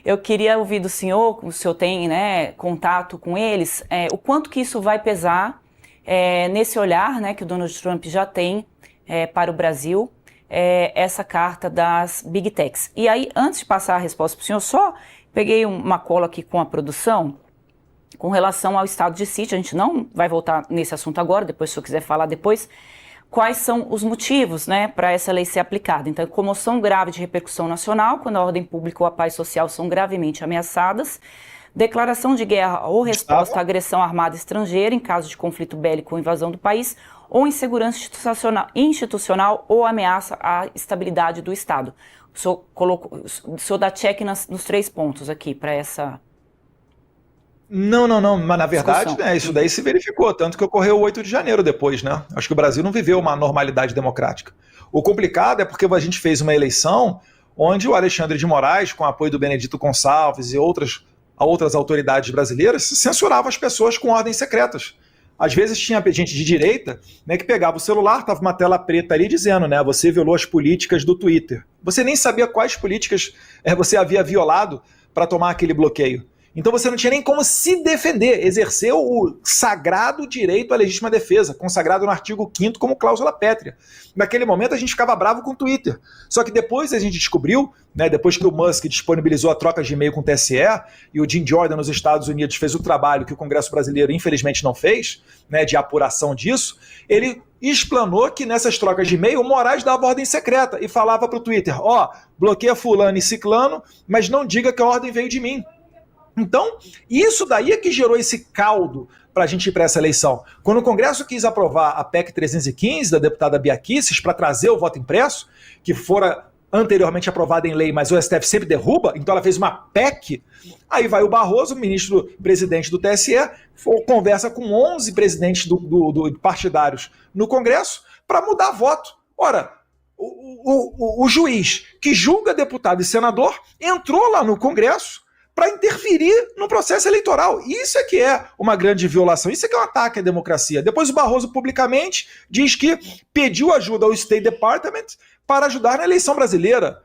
Eu queria ouvir do senhor, o senhor tem, né, contato com eles, o quanto que isso vai pesar nesse olhar, né, que o Donald Trump já tem para o Brasil, essa carta das Big Techs. E aí, antes de passar a resposta para o senhor, só peguei uma cola aqui com a produção com relação ao estado de sítio. A gente não vai voltar nesse assunto agora, depois se o senhor quiser falar depois. Quais são os motivos, né, para essa lei ser aplicada? Então, comoção grave de repercussão nacional, quando a ordem pública ou a paz social são gravemente ameaçadas, declaração de guerra ou resposta à agressão armada estrangeira em caso de conflito bélico ou invasão do país, ou insegurança institucional ou ameaça à estabilidade do Estado. O senhor dá check nos 3 pontos aqui para essa... Não, mas na verdade, né, isso daí se verificou, tanto que ocorreu o 8 de janeiro depois, né? Acho que o Brasil não viveu uma normalidade democrática. O complicado é porque a gente fez uma eleição onde o Alexandre de Moraes, com o apoio do Benedito Gonçalves e outras autoridades brasileiras, censurava as pessoas com ordens secretas. Às vezes tinha gente de direita, né, que pegava o celular, tava uma tela preta ali dizendo, né, você violou as políticas do Twitter. Você nem sabia quais políticas você havia violado para tomar aquele bloqueio. Então você não tinha nem como se defender, exercer o sagrado direito à legítima defesa, consagrado no artigo 5º como cláusula pétrea. Naquele momento a gente ficava bravo com o Twitter. Só que depois a gente descobriu, né, depois que o Musk disponibilizou a troca de e-mail com o TSE e o Jim Jordan nos Estados Unidos fez o trabalho que o Congresso brasileiro infelizmente não fez, né, de apuração disso, ele explanou que nessas trocas de e-mail o Moraes dava ordem secreta e falava para o Twitter, bloqueia fulano e ciclano, mas não diga que a ordem veio de mim. Então, isso daí é que gerou esse caldo para a gente ir para essa eleição. Quando o Congresso quis aprovar a PEC 315 da deputada Bia Kicis para trazer o voto impresso, que fora anteriormente aprovada em lei, mas o STF sempre derruba, então ela fez uma PEC, aí vai o Barroso, ministro-presidente do TSE, conversa com 11 presidentes do partidários no Congresso para mudar voto. Ora, o juiz que julga deputado e senador entrou lá no Congresso para interferir no processo eleitoral. Isso é que é uma grande violação, isso é que é um ataque à democracia. Depois o Barroso publicamente diz que pediu ajuda ao State Department para ajudar na eleição brasileira.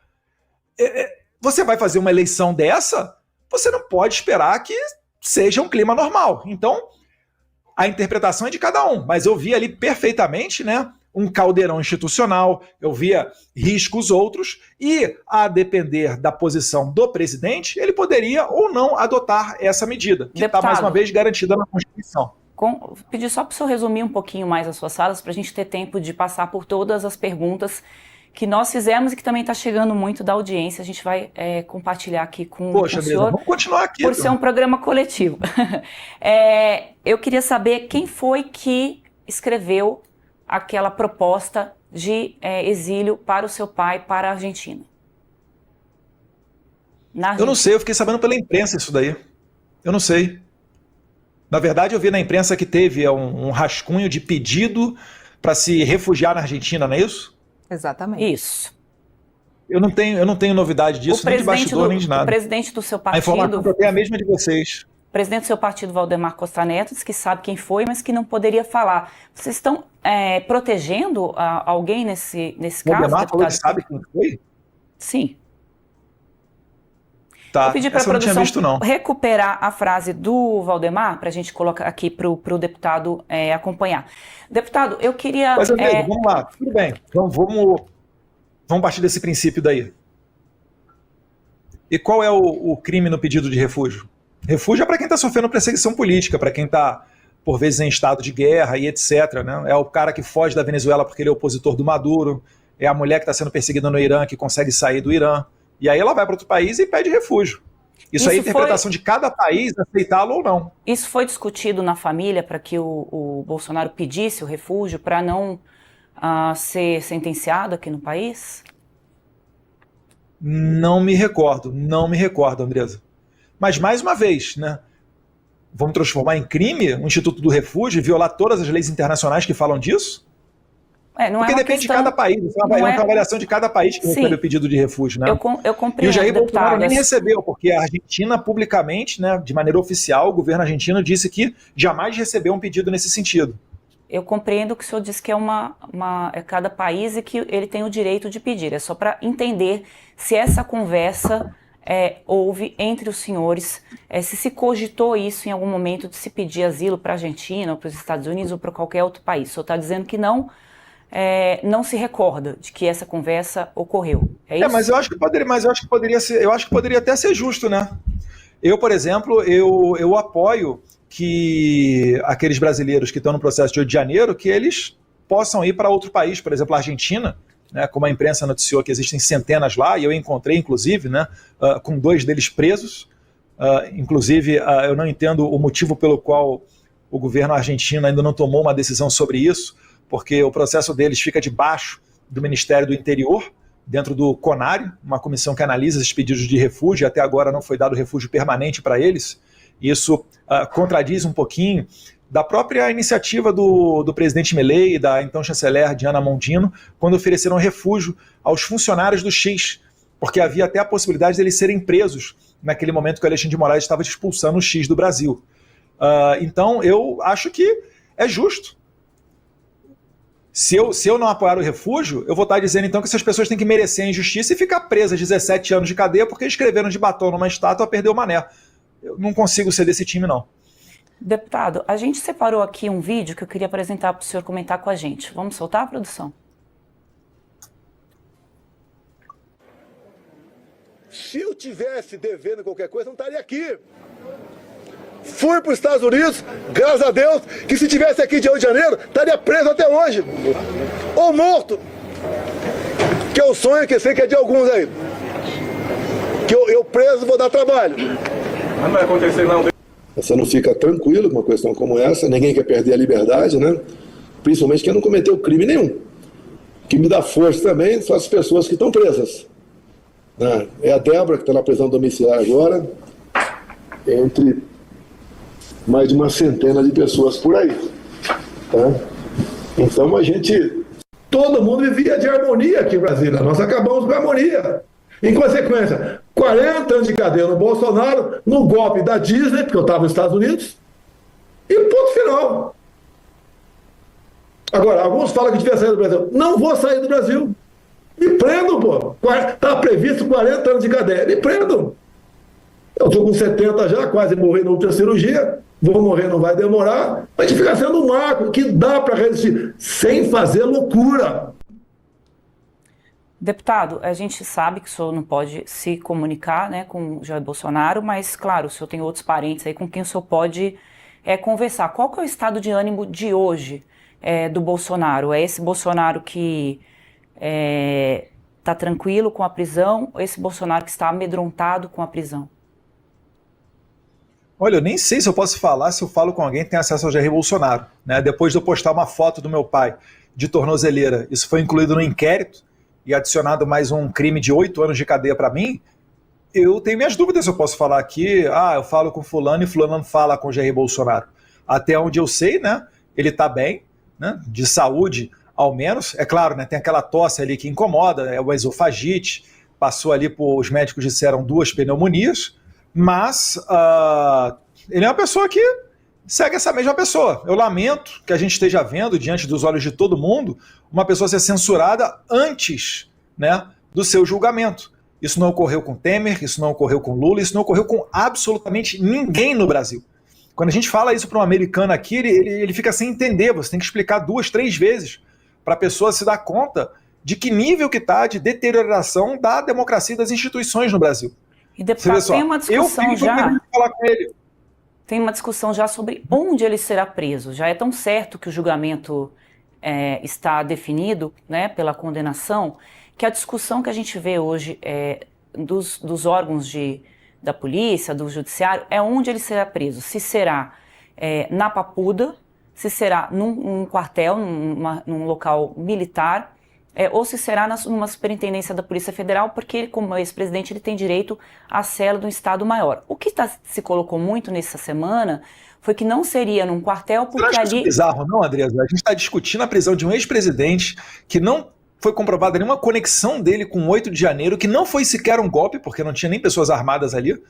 Você vai fazer uma eleição dessa? Você não pode esperar que seja um clima normal. Então, a interpretação é de cada um, mas eu vi ali perfeitamente, né, um caldeirão institucional, eu via riscos outros, e a depender da posição do presidente, ele poderia ou não adotar essa medida, que está mais uma vez garantida na Constituição. Pedir só para o senhor resumir um pouquinho mais as suas falas, para a gente ter tempo de passar por todas as perguntas que nós fizemos e que também está chegando muito da audiência. A gente vai compartilhar aqui com o senhor. Vamos continuar aqui. Por ser um programa coletivo. Eu queria saber quem foi que escreveu aquela proposta de exílio para o seu pai para a Argentina. Eu não sei, eu fiquei sabendo pela imprensa isso daí. Eu não sei. Na verdade, eu vi na imprensa que teve um rascunho de pedido para se refugiar na Argentina, não é isso? Exatamente. Isso. Eu não tenho novidade disso, nem de bastidor, nem de nada. O presidente do seu partido... A informação que eu tenho é a mesma de vocês. O presidente do seu partido, Valdemar Costa Neto, diz que sabe quem foi, mas que não poderia falar. Vocês estão protegendo alguém nesse caso? Valdemar falou que sabe quem foi? Sim. Tá, eu pedi para a produção visto, recuperar a frase do Valdemar, para a gente colocar aqui para o deputado acompanhar. Deputado, eu queria... Mas, amigo, vamos lá, tudo bem. Vamos partir desse princípio daí. E qual é o crime no pedido de refúgio? Refúgio é para quem está sofrendo perseguição política, para quem está, por vezes, em estado de guerra e etc. Né? É o cara que foge da Venezuela porque ele é opositor do Maduro, é a mulher que está sendo perseguida no Irã que consegue sair do Irã. E aí ela vai para outro país e pede refúgio. Isso aí é a interpretação de cada país, aceitá-lo ou não. Isso foi discutido na família para que o Bolsonaro pedisse o refúgio para não ser sentenciado aqui no país? Não me recordo, Andresa. Mas, mais uma vez, né, vamos transformar em crime o Instituto do Refúgio e violar todas as leis internacionais que falam disso? Porque depende de cada país, é uma avaliação de cada país que recebe o pedido de refúgio. Né? Eu compreendo, e o Jair Bolsonaro nem recebeu, porque a Argentina, publicamente, né, de maneira oficial, o governo argentino disse que jamais recebeu um pedido nesse sentido. Eu compreendo que o senhor disse que é cada país e que ele tem o direito de pedir. É só para entender se essa conversa houve entre os senhores, se cogitou isso em algum momento de se pedir asilo para a Argentina, ou para os Estados Unidos, ou para qualquer outro país. O senhor está dizendo que não se recorda de que essa conversa ocorreu. É isso? Mas eu acho que poderia até ser justo, né? Eu, por exemplo, eu apoio que aqueles brasileiros que estão no processo de Rio de Janeiro, que eles possam ir para outro país, por exemplo, a Argentina, né, como a imprensa noticiou que existem centenas lá, e eu encontrei, inclusive, né, com 2 deles presos. Inclusive, eu não entendo o motivo pelo qual o governo argentino ainda não tomou uma decisão sobre isso, porque o processo deles fica debaixo do Ministério do Interior, dentro do CONARE, uma comissão que analisa esses pedidos de refúgio, e até agora não foi dado refúgio permanente para eles. Isso contradiz um pouquinho da própria iniciativa do presidente Milei e da então chanceler Diana Mondino, quando ofereceram refúgio aos funcionários do X, porque havia até a possibilidade de eles serem presos naquele momento que o Alexandre de Moraes estava expulsando o X do Brasil. Então, eu acho que é justo. Se eu não apoiar o refúgio, eu vou estar dizendo então que essas pessoas têm que merecer a injustiça e ficar presas 17 anos de cadeia porque escreveram de batom numa estátua perdeu o mané. Eu não consigo ser desse time, não. Deputado, a gente separou aqui um vídeo que eu queria apresentar para o senhor comentar com a gente. Vamos soltar, produção? Se eu tivesse devendo qualquer coisa, não estaria aqui. Fui para os Estados Unidos, graças a Deus, que se tivesse aqui de Rio de Janeiro, estaria preso até hoje. Ou morto. Que é o sonho que eu sei que é de alguns aí. Que eu preso vou dar trabalho. Mas não vai acontecer não. Você não fica tranquilo com uma questão como essa, ninguém quer perder a liberdade, né? Principalmente quem não cometeu crime nenhum. O que me dá força também são as pessoas que estão presas. Né? É a Débora, que está na prisão domiciliar agora, entre mais de uma centena de pessoas por aí. Tá? Então todo mundo vivia de harmonia aqui em Brasília, nós acabamos com a harmonia. Em consequência, 40 anos de cadeia no Bolsonaro, no golpe da Disney, porque eu estava nos Estados Unidos, e ponto final. Agora, alguns falam que devia sair do Brasil. Não vou sair do Brasil. Me prendam, pô. Está previsto 40 anos de cadeia. Me prendam. Eu estou com 70 já, quase morri na última cirurgia. Vou morrer, não vai demorar. Mas fica sendo um marco que dá para resistir, sem fazer loucura. Deputado, a gente sabe que o senhor não pode se comunicar, né, com o Jair Bolsonaro, mas, claro, o senhor tem outros parentes aí com quem o senhor pode conversar. Qual que é o estado de ânimo de hoje do Bolsonaro? É esse Bolsonaro que está tranquilo com a prisão ou esse Bolsonaro que está amedrontado com a prisão? Olha, eu nem sei se eu posso falar se eu falo com alguém que tem acesso ao Jair Bolsonaro. Né? Depois de eu postar uma foto do meu pai de tornozeleira, isso foi incluído no inquérito e adicionado mais um crime de 8 anos de cadeia para mim, eu tenho minhas dúvidas se eu posso falar aqui, eu falo com fulano e fulano não fala com Jair Bolsonaro. Até onde eu sei, né, ele está bem, né, de saúde ao menos. É claro, né, tem aquela tosse ali que incomoda, é o esofagite, passou ali, os médicos disseram 2 pneumonias, mas ele é uma pessoa que segue essa mesma pessoa. Eu lamento que a gente esteja vendo, diante dos olhos de todo mundo, uma pessoa ser censurada antes, né, do seu julgamento. Isso não ocorreu com Temer, isso não ocorreu com Lula, isso não ocorreu com absolutamente ninguém no Brasil. Quando a gente fala isso para um americano aqui, ele fica sem entender, você tem que explicar 2, 3 vezes para a pessoa se dar conta de que nível que está de deterioração da democracia e das instituições no Brasil. E deputado, tem uma discussão falar com ele. Tem uma discussão já sobre onde ele será preso. Já é tão certo que o julgamento está definido, né, pela condenação, que a discussão que a gente vê hoje dos órgãos da polícia, do judiciário, é onde ele será preso. Se será na Papuda, se será num quartel, num local militar, ou se será numa superintendência da Polícia Federal, porque ele, como ex-presidente, ele tem direito à cela do Estado-Maior. O que se colocou muito nessa semana foi que não seria num quartel, porque ali... Isso é bizarro, não, Andresa? A gente está discutindo a prisão de um ex-presidente que não foi comprovada nenhuma conexão dele com o 8 de janeiro, que não foi sequer um golpe, porque não tinha nem pessoas armadas ali,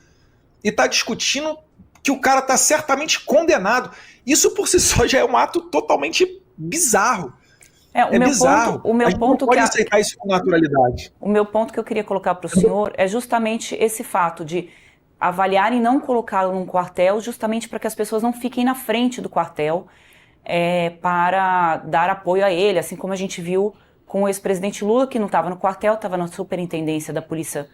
e está discutindo que o cara está certamente condenado. Isso por si só já é um ato totalmente bizarro. Bizarro. O meu ponto não pode aceitar isso com naturalidade. O meu ponto que eu queria colocar para o senhor é justamente esse fato de avaliar e não colocá-lo num quartel, justamente para que as pessoas não fiquem na frente do quartel para dar apoio a ele, assim como a gente viu com o ex-presidente Lula, que não estava no quartel, estava na superintendência da Polícia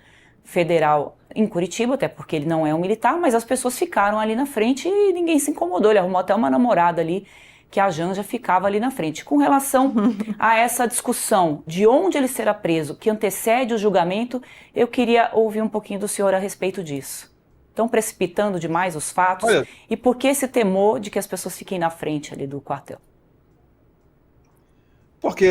Federal em Curitiba, até porque ele não é um militar, mas as pessoas ficaram ali na frente e ninguém se incomodou. Ele arrumou até uma namorada ali, que a Janja ficava ali na frente. Com relação a essa discussão de onde ele será preso, que antecede o julgamento, eu queria ouvir um pouquinho do senhor a respeito disso. Estão precipitando demais os fatos? E por que esse temor de que as pessoas fiquem na frente ali do quartel? Porque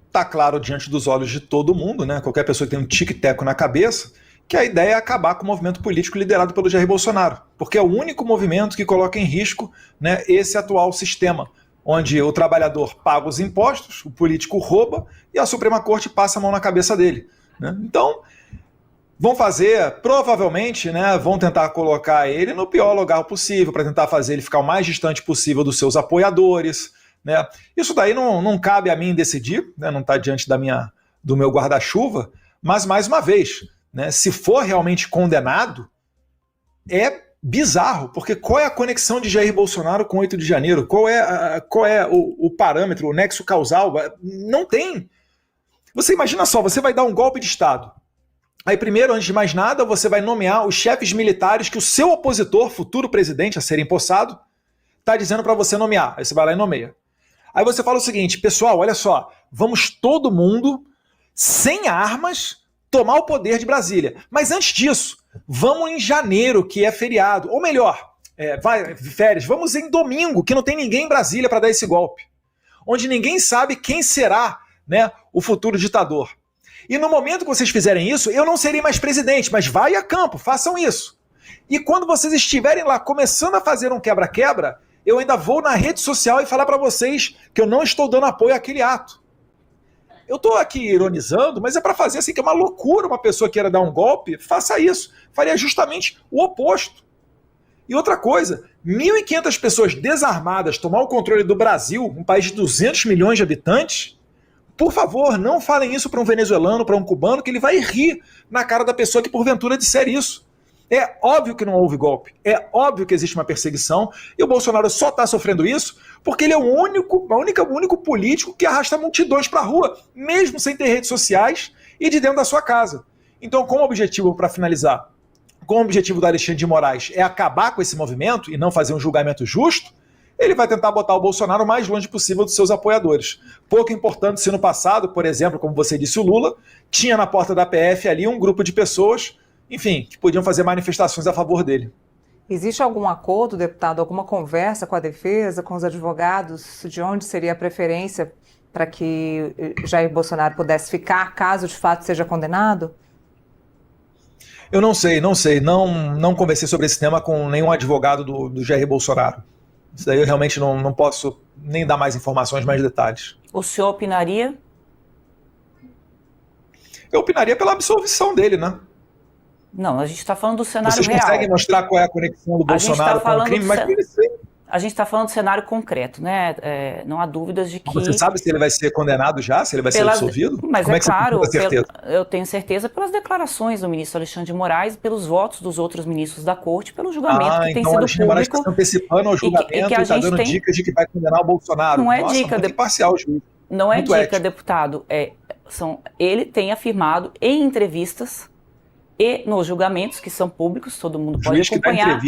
está claro diante dos olhos de todo mundo, né? Qualquer pessoa que tem um tic-teco na cabeça, que a ideia é acabar com o movimento político liderado pelo Jair Bolsonaro. Porque é o único movimento que coloca em risco, né, esse atual sistema, onde o trabalhador paga os impostos, o político rouba e a Suprema Corte passa a mão na cabeça dele. Né? Então, Vão fazer, provavelmente, né, vão tentar colocar ele no pior lugar possível, para tentar fazer ele ficar o mais distante possível dos seus apoiadores, né? Isso daí não cabe a mim decidir, né, não está diante do meu guarda-chuva, mas, mais uma vez, né, se for realmente condenado, é bizarro, porque qual é a conexão de Jair Bolsonaro com 8 de janeiro? Qual é o parâmetro, o nexo causal? Não tem. Você imagina só, você vai dar um golpe de Estado. Aí primeiro, antes de mais nada, você vai nomear os chefes militares que o seu opositor, futuro presidente a ser empossado, está dizendo para você nomear. Aí você vai lá e nomeia. Aí você fala o seguinte, pessoal, olha só, vamos todo mundo, sem armas, tomar o poder de Brasília. Mas antes disso, vamos em janeiro, que é feriado. Ou melhor, férias, vamos em domingo, que não tem ninguém em Brasília para dar esse golpe. Onde ninguém sabe quem será, né, o futuro ditador. E no momento que vocês fizerem isso, eu não serei mais presidente, mas vai a campo, façam isso. E quando vocês estiverem lá começando a fazer um quebra-quebra, eu ainda vou na rede social e falar para vocês que eu não estou dando apoio àquele ato. Eu estou aqui ironizando, mas é para fazer assim, que é uma loucura uma pessoa queira dar um golpe, faça isso. Faria justamente o oposto. E outra coisa, 1.500 pessoas desarmadas tomar o controle do Brasil, um país de 200 milhões de habitantes, por favor, não falem isso para um venezuelano, para um cubano, que ele vai rir na cara da pessoa que porventura disser isso. É óbvio que não houve golpe, é óbvio que existe uma perseguição, e o Bolsonaro só está sofrendo isso porque ele é o único político que arrasta multidões para a rua, mesmo sem ter redes sociais e de dentro da sua casa. Então, como objetivo, para finalizar, como o objetivo do Alexandre de Moraes é acabar com esse movimento e não fazer um julgamento justo, ele vai tentar botar o Bolsonaro o mais longe possível dos seus apoiadores. Pouco importante se no passado, por exemplo, como você disse, o Lula tinha na porta da PF ali um grupo de pessoas, enfim, que podiam fazer manifestações a favor dele. Existe algum acordo, deputado, alguma conversa com a defesa, com os advogados, de onde seria a preferência para que Jair Bolsonaro pudesse ficar, caso de fato seja condenado? Eu não sei, não conversei sobre esse tema com nenhum advogado do Jair Bolsonaro. Isso daí eu realmente não posso nem dar mais informações, mais detalhes. O senhor opinaria? Eu opinaria pela absolvição dele, né? Não, a gente está falando do cenário real. Vocês conseguem mostrar qual é a conexão do Bolsonaro com o crime? Mas a gente está falando do cenário concreto, né? Não há dúvidas de que... Você sabe se ele vai ser condenado já? Se ele vai ser absolvido? Mas como é claro, que você tem certeza? Eu tenho certeza pelas declarações do ministro Alexandre de Moraes, pelos votos dos outros ministros da corte, pelo julgamento que tem sido Alexandre de Moraes público. Está se antecipando ao julgamento e está dando dicas de que vai condenar o Bolsonaro. Não é Nossa, dica, muito imparcial o juiz. Não é muito dica, ético. deputado. Ele tem afirmado em entrevistas e nos julgamentos, que são públicos, todo mundo pode acompanhar,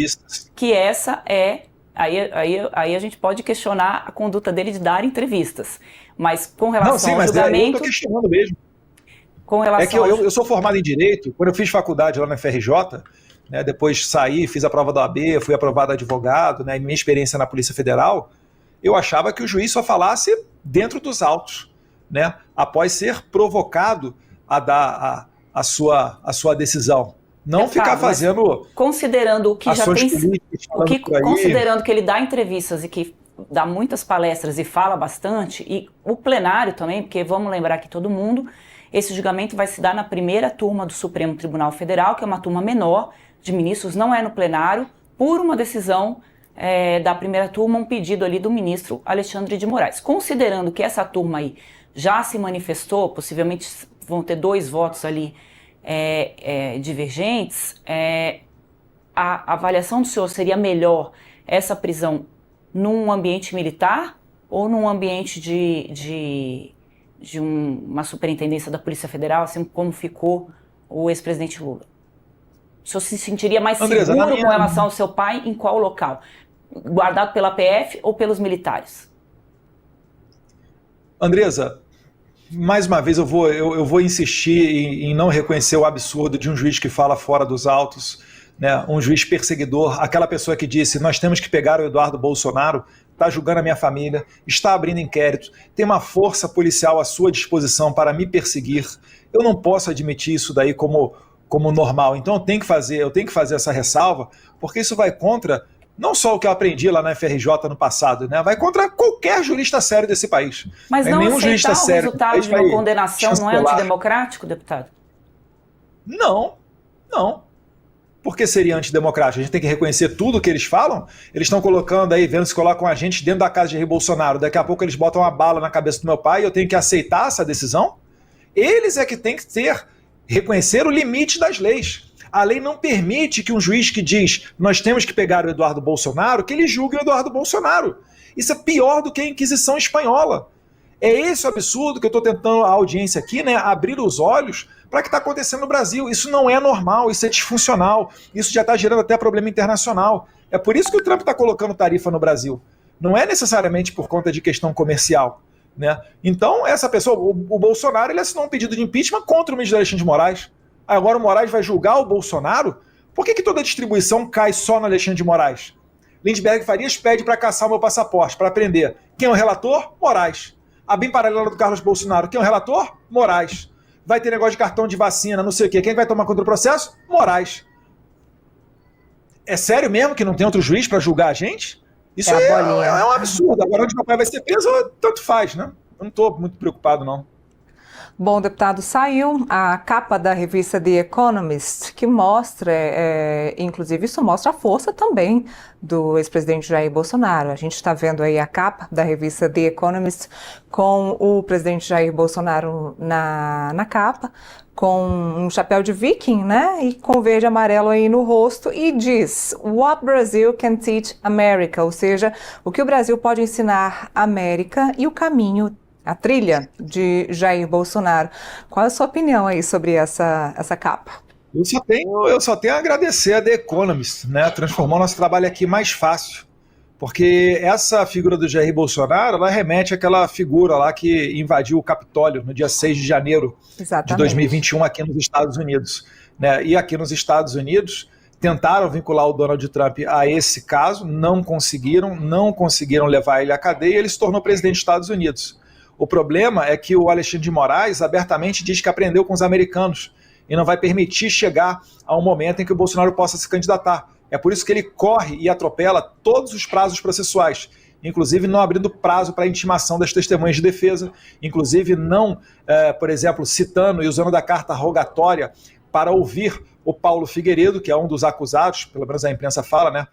que essa é... Aí a gente pode questionar a conduta dele de dar entrevistas. Mas com relação ao julgamento... Eu estou questionando mesmo. Com relação é que eu sou formado em Direito, quando eu fiz faculdade lá na FRJ, né, depois saí, fiz a prova da OAB, fui aprovado advogado, né, minha experiência na Polícia Federal, eu achava que o juiz só falasse dentro dos autos, né, após ser provocado a dar a sua decisão. Não ficar fazendo... Considerando o que já tem... Considerando que ele dá entrevistas e que dá muitas palestras e fala bastante, e o plenário também, porque vamos lembrar que todo mundo, esse julgamento vai se dar na primeira turma do Supremo Tribunal Federal, que é uma turma menor de ministros, não é no plenário, por uma decisão da primeira turma, um pedido ali do ministro Alexandre de Moraes. Considerando que essa turma aí já se manifestou, possivelmente vão ter 2 votos ali divergentes, a avaliação do senhor seria melhor essa prisão num ambiente militar ou num ambiente de uma superintendência da Polícia Federal, assim como ficou o ex-presidente Lula? O senhor se sentiria mais seguro com relação ao seu pai em qual local? Guardado pela PF ou pelos militares? Andresa, mais uma vez eu vou insistir em não reconhecer o absurdo de um juiz que fala fora dos autos, né? Um juiz perseguidor, aquela pessoa que disse: nós temos que pegar o Eduardo Bolsonaro, está julgando a minha família, está abrindo inquérito, tem uma força policial à sua disposição para me perseguir. Eu não posso admitir isso daí como normal. Então eu tenho que fazer essa ressalva, porque isso vai contra não só o que eu aprendi lá na FRJ no passado, né? Vai contra qualquer jurista sério desse país. Mas não aceitar o resultado de uma condenação não é antidemocrático, deputado? Não, Não. Por que seria antidemocrático? A gente tem que reconhecer tudo o que eles falam? Eles estão colocando aí, vendo se colocam a gente dentro da casa de Jair Bolsonaro. Daqui a pouco eles botam uma bala na cabeça do meu pai e eu tenho que aceitar essa decisão? Eles é que têm que reconhecer o limite das leis. A lei não permite que um juiz que diz nós temos que pegar o Eduardo Bolsonaro, que ele julgue o Eduardo Bolsonaro. Isso é pior do que a Inquisição Espanhola. É esse o absurdo que eu estou tentando a audiência aqui, né, abrir os olhos para o que está acontecendo no Brasil. Isso não é normal, isso é disfuncional, isso já está gerando até problema internacional. É por isso que o Trump está colocando tarifa no Brasil. Não é necessariamente por conta de questão comercial, né? Então, essa pessoa, o Bolsonaro, ele assinou um pedido de impeachment contra o ministro Alexandre de Moraes. Agora o Moraes vai julgar o Bolsonaro? Por que toda a distribuição cai só no Alexandre de Moraes? Lindbergh Farias pede para caçar o meu passaporte, para prender. Quem é o relator? Moraes. A bem paralela do Carlos Bolsonaro. Quem é o relator? Moraes. Vai ter negócio de cartão de vacina, não sei o quê. Quem vai tomar conta do processo? Moraes. É sério mesmo que não tem outro juiz para julgar a gente? Isso é um absurdo. Agora onde o papai vai ser preso, tanto faz, né? Eu não estou muito preocupado, não. Bom, deputado, saiu a capa da revista The Economist, que mostra, inclusive isso mostra a força também do ex-presidente Jair Bolsonaro. A gente está vendo aí a capa da revista The Economist com o presidente Jair Bolsonaro na capa, com um chapéu de viking, né, e com verde e amarelo aí no rosto, e diz What Brazil can teach America, ou seja, o que o Brasil pode ensinar a América e o caminho, a trilha de Jair Bolsonaro. Qual é a sua opinião aí sobre essa capa? Eu só tenho a agradecer a The Economist, né? Transformou nosso trabalho aqui mais fácil. Porque essa figura do Jair Bolsonaro, ela remete àquela figura lá que invadiu o Capitólio no dia 6 de janeiro de 2021 aqui nos Estados Unidos, né? E aqui nos Estados Unidos tentaram vincular o Donald Trump a esse caso, não conseguiram levar ele à cadeia e ele se tornou presidente dos Estados Unidos. O problema é que o Alexandre de Moraes abertamente diz que aprendeu com os americanos e não vai permitir chegar a um momento em que o Bolsonaro possa se candidatar. É por isso que ele corre e atropela todos os prazos processuais, inclusive não abrindo prazo para a intimação das testemunhas de defesa, inclusive não, por exemplo, citando e usando da carta rogatória para ouvir o Paulo Figueiredo, que é um dos acusados, pelo menos a imprensa fala, né,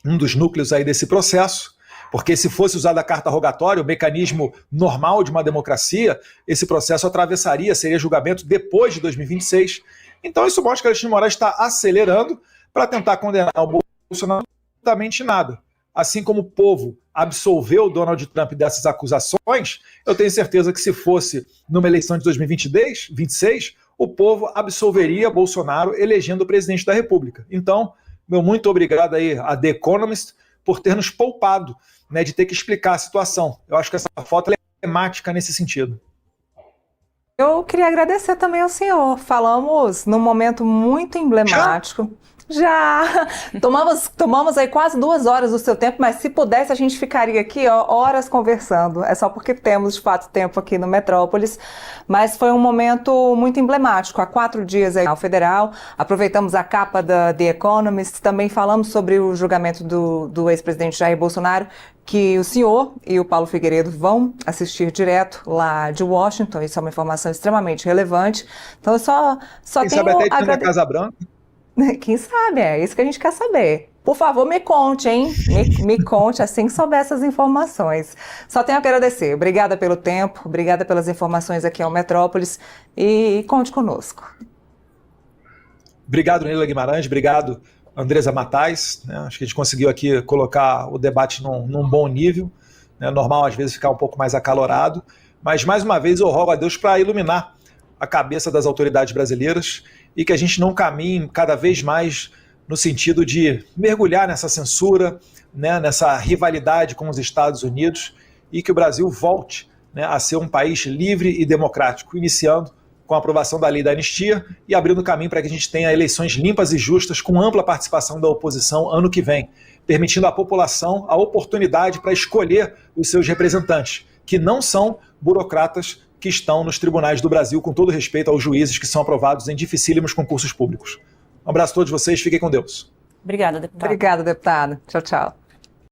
um dos núcleos aí desse processo. Porque se fosse usada a carta rogatória, o mecanismo normal de uma democracia, esse processo atravessaria, seria julgamento depois de 2026. Então isso mostra que Alexandre de Moraes está acelerando para tentar condenar o Bolsonaro absolutamente nada. Assim como o povo absolveu o Donald Trump dessas acusações, eu tenho certeza que se fosse numa eleição de 2026, o povo absolveria Bolsonaro elegendo o presidente da República. Então, meu muito obrigado aí a The Economist por ter nos poupado, né, de ter que explicar a situação. Eu acho que essa foto é temática nesse sentido. Eu queria agradecer também ao senhor. Falamos num momento muito emblemático. Já! Tomamos aí quase 2 horas do seu tempo, mas se pudesse a gente ficaria aqui horas conversando. É só porque temos, de fato, tempo aqui no Metrópolis. Mas foi um momento muito emblemático. Há 4 dias aí ao Federal, aproveitamos a capa da The Economist, também falamos sobre o julgamento do ex-presidente Jair Bolsonaro, que o senhor e o Paulo Figueiredo vão assistir direto lá de Washington. Isso é uma informação extremamente relevante. Então eu só Quem tenho sabe até na Casa Branca. Quem sabe, é isso que a gente quer saber. Por favor, me conte, hein? Me conte assim que souber essas informações. Só tenho a agradecer. Obrigada pelo tempo, obrigada pelas informações aqui ao Metrópolis e conte conosco. Obrigado, Neila Guimarães, obrigado, Andresa Matais. Né? Acho que a gente conseguiu aqui colocar o debate num bom nível. É normal, às vezes, ficar um pouco mais acalorado. Mas, mais uma vez, eu rogo a Deus para iluminar a cabeça das autoridades brasileiras e que a gente não caminhe cada vez mais no sentido de mergulhar nessa censura, né, nessa rivalidade com os Estados Unidos e que o Brasil volte, né, a ser um país livre e democrático, iniciando com a aprovação da lei da anistia e abrindo caminho para que a gente tenha eleições limpas e justas com ampla participação da oposição ano que vem, permitindo à população a oportunidade para escolher os seus representantes, que não são burocratas que estão nos tribunais do Brasil, com todo respeito aos juízes que são aprovados em dificílimos concursos públicos. Um abraço a todos vocês, fiquem com Deus. Obrigada, deputado. Obrigada, deputado. Tchau, tchau.